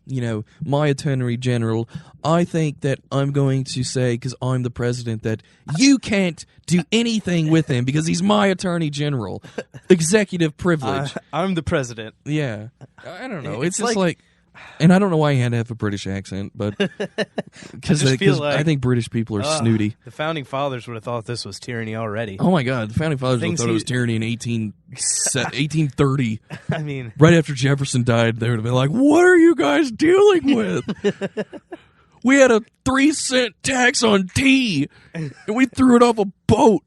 my attorney general, I think that I'm going to say, because I'm the president, that you can't do anything with him because he's my attorney general. Executive privilege. I'm the president. Yeah. I don't know. It's just like and I don't know why he had to have a British accent, but because I think British people are snooty. The Founding Fathers would have thought this was tyranny already. Oh my God, the Founding Fathers would have thought it was tyranny in 1830. I mean, right after Jefferson died, they would have been like, "What are you guys dealing with? We had a 3-cent tax on tea, and we threw it off a boat.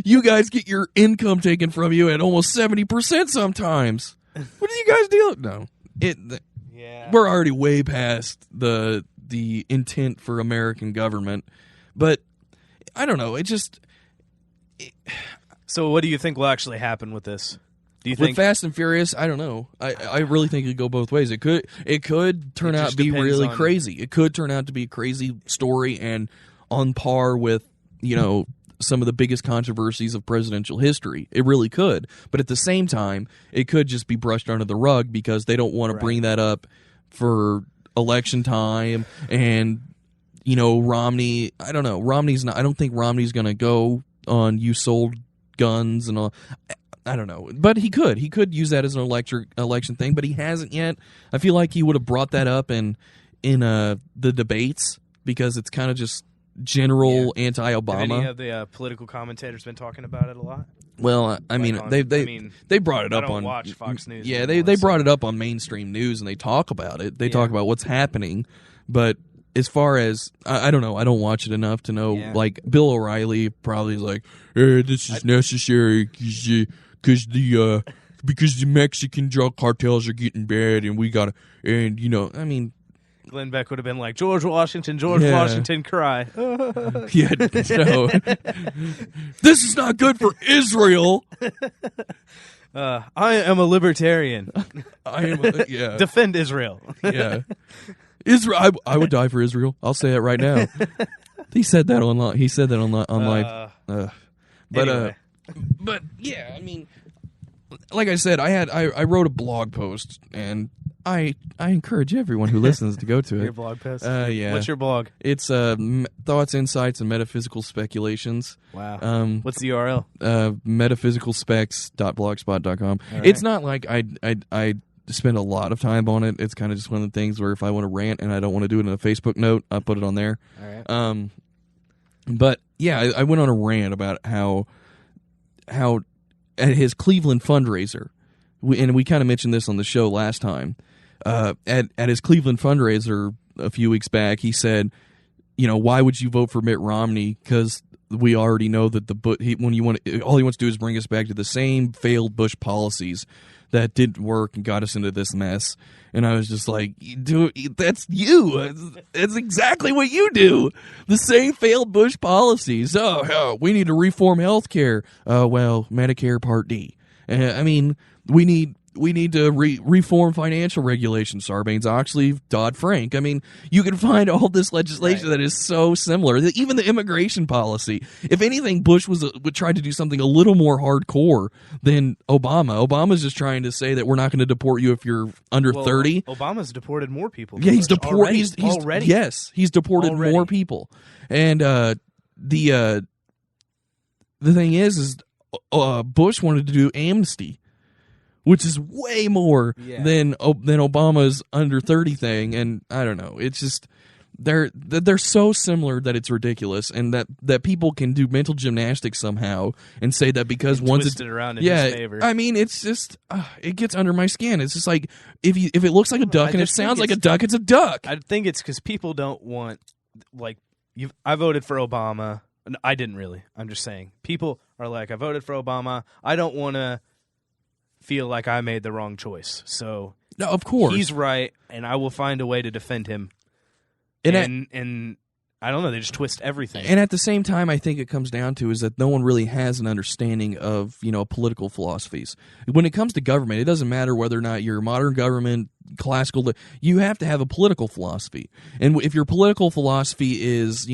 You guys get your income taken from you at almost 70% sometimes. What do you guys deal with?" No. We're already way past the intent for American government, but I don't know. So, what do you think will actually happen with this? Do you think with Fast and Furious? I don't know. I really think it could go both ways. It could turn out to be really crazy. It could turn out to be a crazy story and on par with some of the biggest controversies of presidential history. It really could. But at the same time, it could just be brushed under the rug because they don't want to bring that up for election time. And, Romney, I don't know. I don't think Romney's going to go on you sold guns and all. I don't know. But he could. He could use that as an election thing, but he hasn't yet. I feel like he would have brought that up in the debates because it's kind of just general anti-Obama. Have any of the political commentators been talking about it a lot? Well, they brought it up on. I don't watch Fox News. Yeah, they brought it up on mainstream news and they talk about it. They talk about what's happening, but as far as I don't know, I don't watch it enough to know. Yeah. Like Bill O'Reilly probably is like, "Hey, this is necessary because the because the Mexican drug cartels are getting bad, and we gotta, and I mean. Glenn Beck would have been like, George Washington, cry. Yeah, no. This is not good for Israel. I am a libertarian. Defend Israel. Yeah. Israel. I would die for Israel. I'll say it right now. He said that online. He said that on live. But yeah, I mean, like I said, I wrote a blog post, and I encourage everyone who listens to go to it. Your blog post? Yeah. What's your blog? It's Thoughts, Insights, and Metaphysical Speculations. Wow. What's the URL? Metaphysicalspecs.blogspot.com. Right. It's not like I spend a lot of time on it. It's kind of just one of the things where if I want to rant and I don't want to do it in a Facebook note, I put it on there. All right. But yeah, I went on a rant about how at his Cleveland fundraiser, and we kind of mentioned this on the show last time. At his Cleveland fundraiser a few weeks back, he said, why would you vote for Mitt Romney? Because we already know that all he wants to do is bring us back to the same failed Bush policies that didn't work and got us into this mess. And I was just like, dude, that's you. That's exactly what you do. The same failed Bush policies. Oh, we need to reform health care. Well, Medicare Part D. I mean, we need to reform financial regulations, Sarbanes-Oxley, Dodd-Frank. I mean, you can find all this legislation that is so similar. Even the immigration policy. If anything, Bush would try to do something a little more hardcore than Obama. Obama's just trying to say that we're not going to deport you if you're under 30. Obama's deported more people. Yeah, he's deported. Already. Yes, he's deported more people. And the thing is Bush wanted to do amnesty, which is way more than Obama's under 30 thing, and I don't know. It's just they're so similar that it's ridiculous, and that people can do mental gymnastics somehow and say that because one's twist it around in his favor. I mean, it's just it gets under my skin. It's just like if it looks like a duck and it sounds like a duck, it's a duck. I think it's because people don't want I voted for Obama. I didn't really. I'm just saying people are like, I voted for Obama. I don't want to feel like I made the wrong choice. So no, of course he's right, and I will find a way to defend him. And I don't know, they just twist everything. And at the same time, I think it comes down to is that no one really has an understanding of political philosophies. When it comes to government, it doesn't matter whether or not you're modern government, classical. You have to have a political philosophy, and if your political philosophy is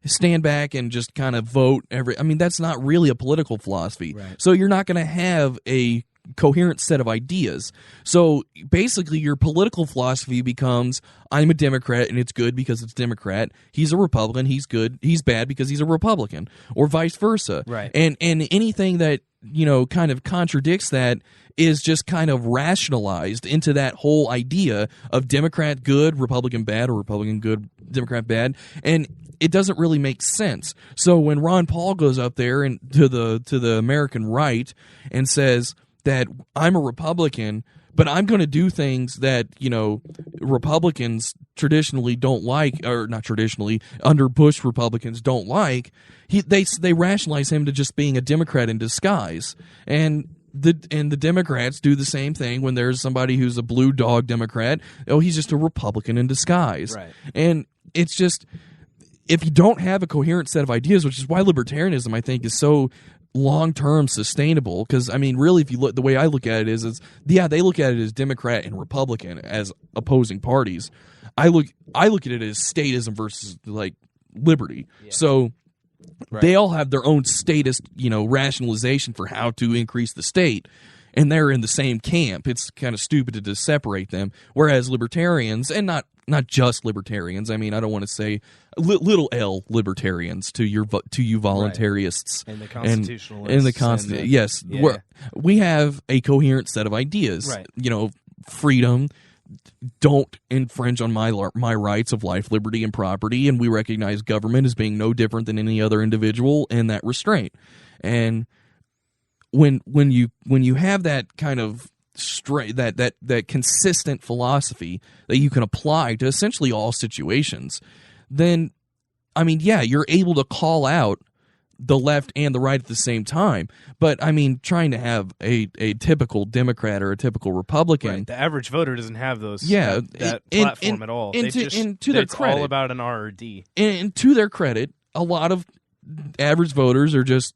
stand back and just kind of vote that's not really a political philosophy. Right. So you're not going to have a coherent set of ideas. So basically your political philosophy becomes, I'm a Democrat and it's good because it's Democrat. He's a Republican, he's good, he's bad because he's a Republican, or vice versa. Right. And anything that kind of contradicts that is just kind of rationalized into that whole idea of Democrat good, Republican bad, or Republican good, Democrat bad, and it doesn't really make sense. So when Ron Paul goes up there and to the American right and says that I'm a Republican, but I'm going to do things that Republicans traditionally don't like, or not traditionally, under Bush Republicans don't like, they rationalize him to just being a Democrat in disguise. And the Democrats do the same thing when there's somebody who's a blue dog Democrat. Oh, he's just a Republican in disguise. Right. And it's just, if you don't have a coherent set of ideas, which is why libertarianism, I think, is so long-term sustainable, because really, if you look, the way I look at it is they look at it as Democrat and Republican as opposing parties. I look at it as statism versus liberty. Yeah. So they all have their own statist, rationalization for how to increase the state, and they're in the same camp. It's kind of stupid to separate them. Whereas libertarians, and not just libertarians. I don't want to say little L libertarians to you voluntarists and the constitutionalists and the yes, yeah. We have a coherent set of ideas. Right. Freedom. Don't infringe on my rights of life, liberty, and property, and we recognize government as being no different than any other individual in that restraint. And when you have that kind of that consistent philosophy that you can apply to essentially all situations, then you're able to call out the left and the right at the same time. But I mean, trying to have a typical Democrat or a typical Republican, right. The average voter doesn't have those. Yeah, that platform at all. And to their it's credit, all about an R or D. And to their credit, a lot of average voters are just.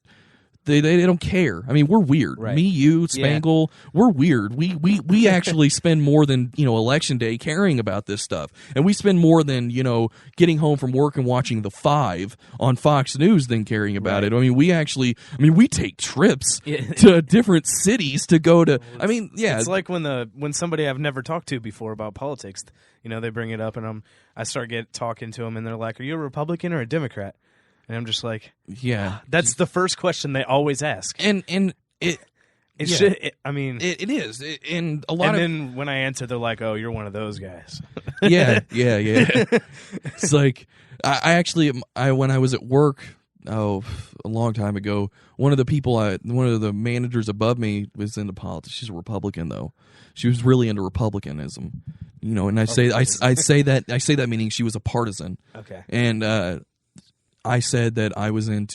They don't care. I mean, we're weird. Right. Me, you, Spangle, we're weird. We actually spend more than, Election Day caring about this stuff. And we spend more than, getting home from work and watching The Five on Fox News than caring about it. I mean, we take trips to different cities to go to, It's like when somebody I've never talked to before about politics, they bring it up and I start talking to them and they're like, "Are you a Republican or a Democrat?" And I'm just like, yeah, that's the first question they always ask. And it is. And a lot and then when I answer, they're like, "Oh, you're one of those guys." yeah. It's like I actually when I was at work, a long time ago, one of the managers above me was into politics. She's a Republican though. She was really into republicanism, and I say that meaning she was a partisan. Okay. And I said that I was a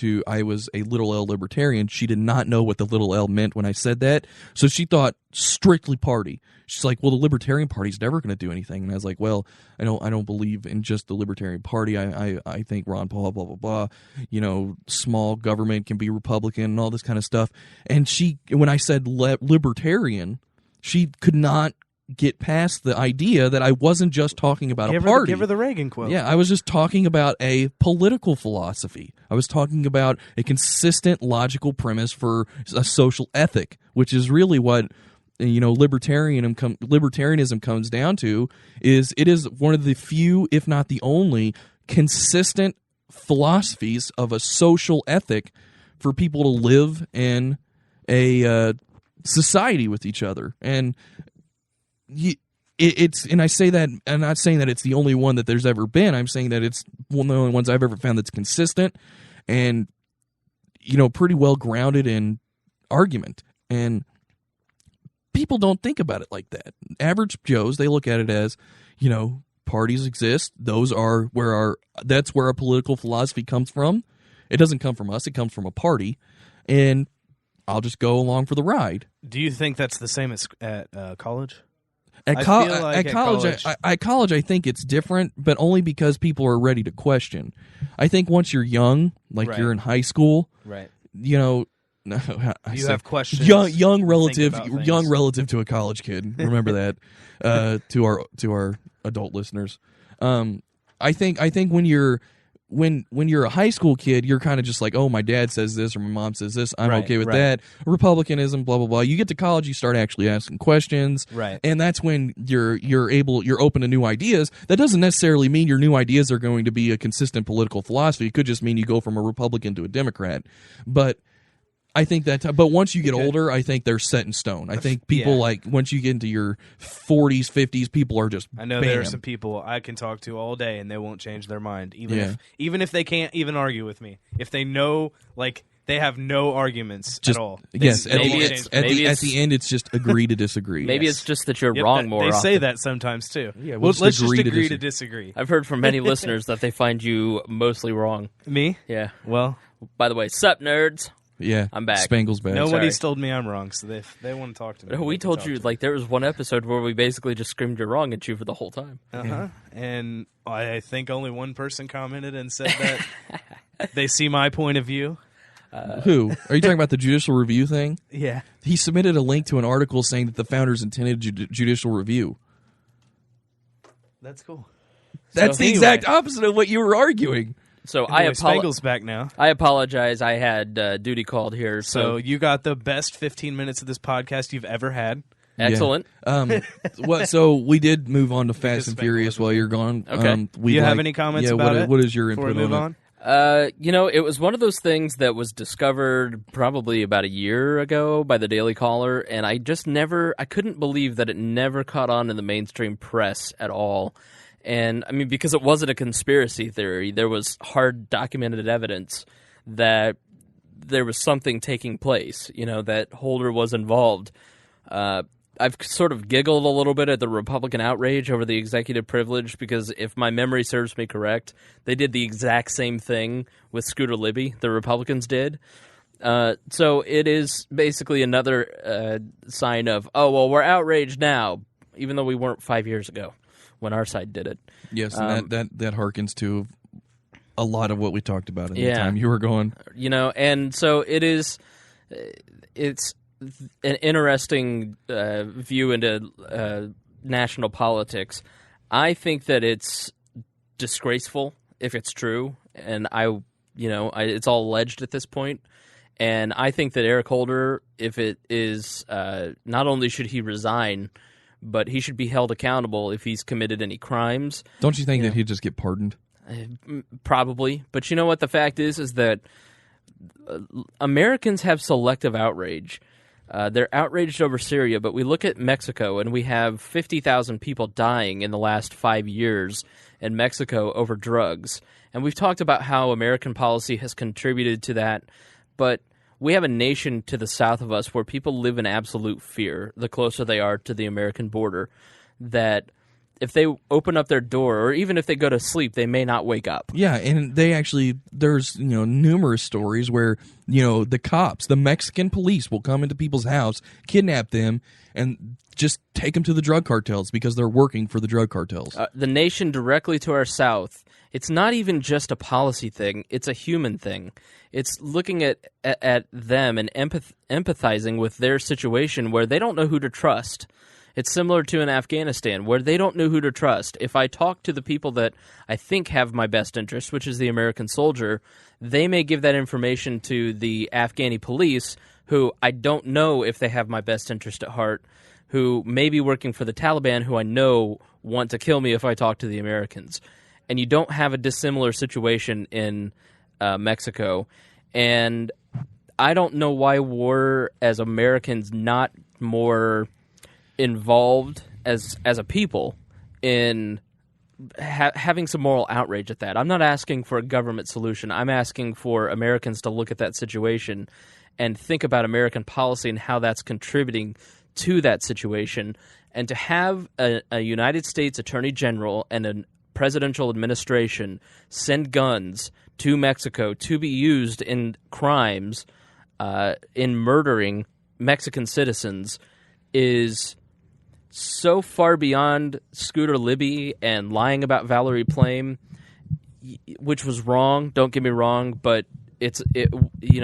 little L libertarian. She did not know what the little L meant when I said that. So she thought strictly party. She's like, "Well, the Libertarian Party's never going to do anything." And I was like, "Well, I don't believe in just the Libertarian Party. I think Ron Paul, blah, blah, blah. Small government can be Republican and all this kind of stuff." And when I said libertarian, she could not get past the idea that I wasn't just talking about a party. Give her the Reagan quote. Yeah, I was just talking about a political philosophy. I was talking about a consistent logical premise for a social ethic, which is really what libertarianism comes down to. It is one of the few, if not the only, consistent philosophies of a social ethic for people to live in a society with each other. And and I say that, I'm not saying that it's the only one that there's ever been. I'm saying that it's one of the only ones I've ever found that's consistent and, pretty well grounded in argument. And people don't think about it like that. Average Joes, they look at it as, parties exist. That's where our political philosophy comes from. It doesn't come from us. It comes from a party. And I'll just go along for the ride. Do you think that's the same at college? At college, I think it's different, but only because people are ready to question. I think once you're young, like you're in high school, right? You have questions. Young relative to a college kid. Remember that to our adult listeners. I think when you're a high school kid, you're kind of just like, "Oh, my dad says this or my mom says this. I'm okay with that." Republicanism, blah blah blah. You get to college, you start actually asking questions, right? And that's when you're open to new ideas. That doesn't necessarily mean your new ideas are going to be a consistent political philosophy. It could just mean you go from a Republican to a Democrat. But I think but once you get older, I think they're set in stone. I think people once you get into your 40s, 50s, people are just. I know there are some people I can talk to all day and they won't change their mind, even if they can't even argue with me. If they know, they have no arguments at all. Yes, at the end, it's just agree to disagree. Maybe it's just that you're wrong more often. They say that sometimes too. Yeah, let's just agree to disagree. I've heard from many listeners that they find you mostly wrong. Me? Yeah. Well, by the way, sup nerds? Yeah, I'm back. Spangle's back. Nobody's told me I'm wrong, so they want to talk to me. We told you, there was one episode where we basically just screamed you're wrong at you for the whole time. And I think only one person commented and said that they see my point of view. Who? Are you talking about the judicial review thing? Yeah. He submitted a link to an article saying that the founders intended judicial review. That's cool. That's the exact opposite of what you were arguing. So Spangle's back now. I apologize. I had duty called here. So you got the best 15 minutes of this podcast you've ever had. Excellent. Yeah. So we did move on to Fast and Furious while you're gone. Okay. Do you have any comments about it? What is your input before we move on? It was one of those things that was discovered probably about a year ago by the Daily Caller, and I couldn't believe that it never caught on in the mainstream press at all. And, because it wasn't a conspiracy theory, there was hard documented evidence that there was something taking place, that Holder was involved. I've sort of giggled a little bit at the Republican outrage over the executive privilege because if my memory serves me correct, they did the exact same thing with Scooter Libby. The Republicans did. So it is basically another sign of, oh, well, we're outraged now, even though we weren't 5 years ago when our side did it. Yes, and that harkens to a lot of what we talked about at the time you were going. And so it's an interesting view into national politics. I think that it's disgraceful if it's true, and it's all alleged at this point. And I think that Eric Holder, if it is, not only should he resign, but he should be held accountable if he's committed any crimes. Don't you think that he'd just get pardoned? Probably. But you know what the fact is that Americans have selective outrage. They're outraged over Syria, but we look at Mexico, and we have 50,000 people dying in the last 5 years in Mexico over drugs. And we've talked about how American policy has contributed to that, but we have a nation to the south of us where people live in absolute fear the closer they are to the American border, that if they open up their door, or even if they go to sleep, they may not wake up. Yeah, and there's numerous stories where the cops, the Mexican police, will come into people's house, kidnap them, and just take them to the drug cartels because they're working for the drug cartels. The nation directly to our south, it's not even just a policy thing; it's a human thing. It's looking at them and empathizing with their situation where they don't know who to trust. It's similar to in Afghanistan, where they don't know who to trust. If I talk to the people that I think have my best interest, which is the American soldier, they may give that information to the Afghani police, who I don't know if they have my best interest at heart, who may be working for the Taliban, who I know want to kill me if I talk to the Americans. And you don't have a dissimilar situation in Mexico. And I don't know why we're, as Americans, not more involved as a people in having some moral outrage at that. I'm not asking for a government solution. I'm asking for Americans to look at that situation and think about American policy and how that's contributing to that situation, and to have a United States Attorney General and a presidential administration send guns to Mexico to be used in crimes, in murdering Mexican citizens, is so far beyond Scooter Libby and lying about Valerie Plame, which was wrong. Don't get me wrong, but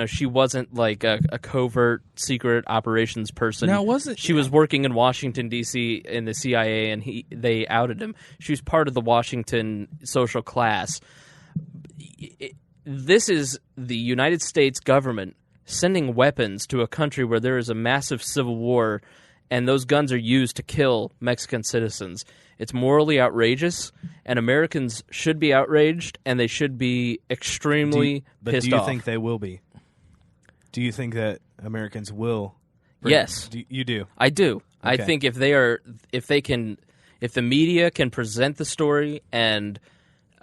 she wasn't like a covert secret operations person. Now, wasn't she was working in Washington D.C. in the CIA, and they outed him. She was part of the Washington social class. This is the United States government sending weapons to a country where there is a massive civil war, and those guns are used to kill Mexican citizens. It's morally outrageous, and Americans should be outraged, and they should be extremely pissed off. Do you think they will be? Do you think that Americans will? Yes. You do? I do. Okay. I think if the media can present the story and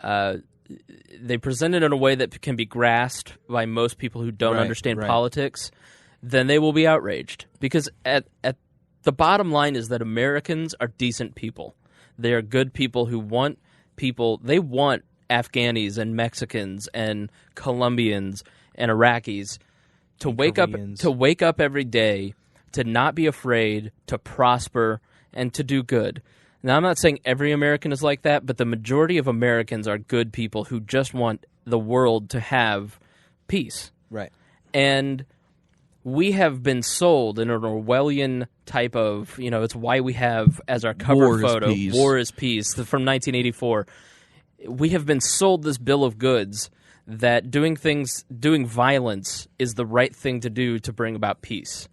they present it in a way that can be grasped by most people who don't understand politics, then they will be outraged. Because at the bottom line is that Americans are decent people. They are good people who want people. They want Afghanis and Mexicans and Colombians and Iraqis to wake up every day, to not be afraid, to prosper, and to do good. Now, I'm not saying every American is like that, but the majority of Americans are good people who just want the world to have peace. Right. And we have been sold in an Orwellian type of, it's why we have as our cover photo, War is Peace, from 1984. We have been sold this bill of goods that doing violence is the right thing to do to bring about peace.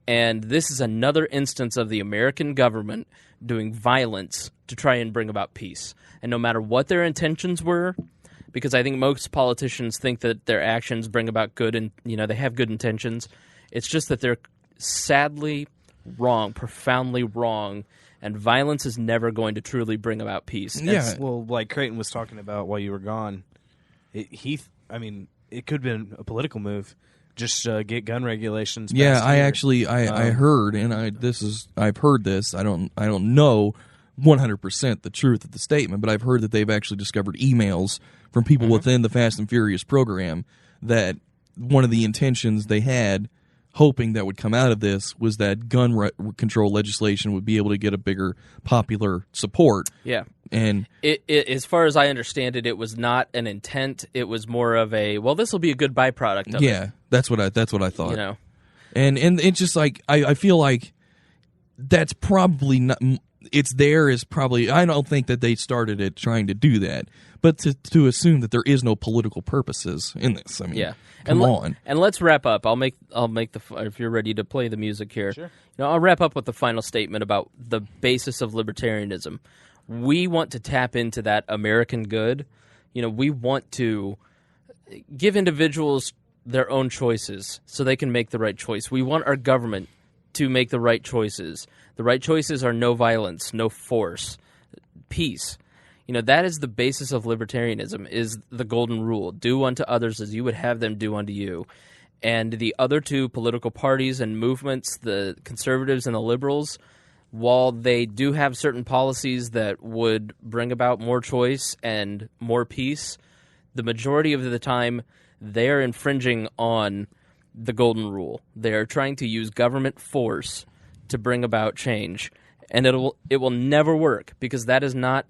And this is another instance of the American government doing violence to try and bring about peace. And no matter what their intentions were, because I think most politicians think that their actions bring about good and, they have good intentions. It's just that they're sadly wrong, profoundly wrong, and violence is never going to truly bring about peace. Yeah. Well, like Creighton was talking about while you were gone, it could have been a political move. just get gun regulations. Yeah, passed I here. actually I heard, and I've heard this. I don't know 100% the truth of the statement, but I've heard that they've actually discovered emails from people within the Fast and Furious program that one of the intentions they had, hoping that would come out of this, was that gun control legislation would be able to get a bigger popular support. Yeah. And it, as far as I understand it, it was not an intent. It was more of a, well, this will be a good byproduct of it. yeah, that's what I thought. You know, and it's just like I feel like that's probably not. It's there is probably. I don't think that they started it trying to do that, but to assume that there is no political purposes in this. I mean, yeah. Come on. And let's wrap up. I'll make the, if you're ready to play the music here. Sure. I'll wrap up with the final statement about the basis of libertarianism. We want to tap into that American good. We want to give individuals their own choices so they can make the right choice. We want our government to make the right choices. The right choices are no violence, no force, peace. That is the basis of libertarianism, is the golden rule. Do unto others as you would have them do unto you. And the other two political parties and movements, the conservatives and the liberals, while they do have certain policies that would bring about more choice and more peace, the majority of the time they are infringing on the golden rule. They are trying to use government force to bring about change. And it will never work, because that is not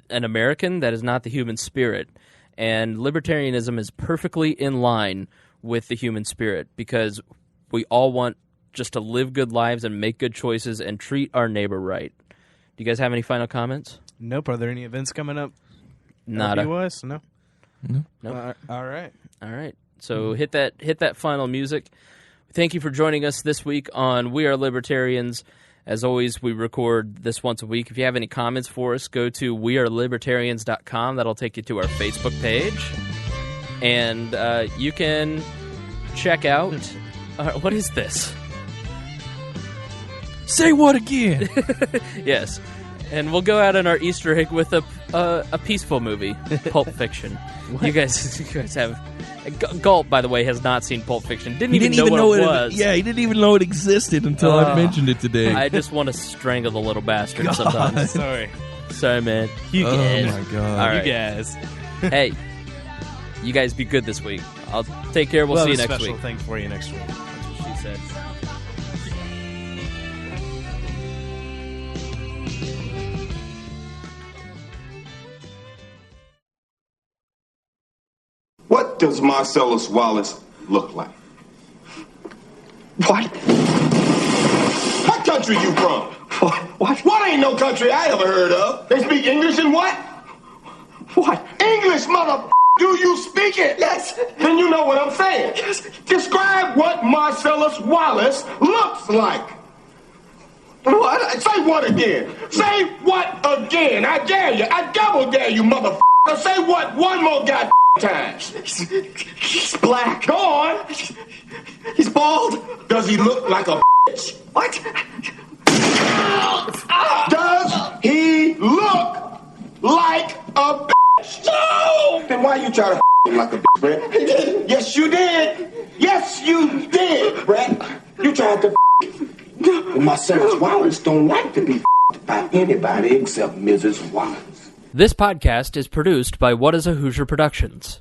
an American, that is not the human spirit. And libertarianism is perfectly in line with the human spirit, because we all want just to live good lives and make good choices and treat our neighbor right. Do you guys have any final comments? Nope. Are there any events coming up? Nada. LBUS? No. Nope. All right. All right. So hit that final music. Thank you for joining us this week on We Are Libertarians. As always, we record this once a week. If you have any comments for us, go to wearelibertarians.com. That'll take you to our Facebook page. And you can check out... what is this? Say what again? Yes. And we'll go out on our Easter egg with a peaceful movie, Pulp Fiction. You guys have... Galt, by the way, has not seen Pulp Fiction. Didn't even know what it was. Yeah, he didn't even know it existed until I mentioned it today. I just want to strangle the little bastard sometimes. Sorry, man. You guys. Oh, my God. All right. You guys. Hey, you guys be good this week. I'll take care. We'll see you next special week. thing for you next week. That's what she said. What does Marcellus Wallace look like? What? What country you from? What? What ain't no country I ever heard of? They speak English and what? What? English, mother. Do you speak it? Yes. Then you know what I'm saying. Yes. Describe what Marcellus Wallace looks like. What? Say what again? Say what again? I dare you. I double dare you, mother. Say what one more goddamn time. He's black. Go on. He's bald. Does he look like a bitch? What? Does he look like a bitch? No! Then why you try to him like a bitch, Brett? He did. Yes, you did. Yes, you did, Brett. You tried to and Marcellus Wallace don't like to be by anybody except Mrs. Wallace. This podcast is produced by What is a Hoosier Productions.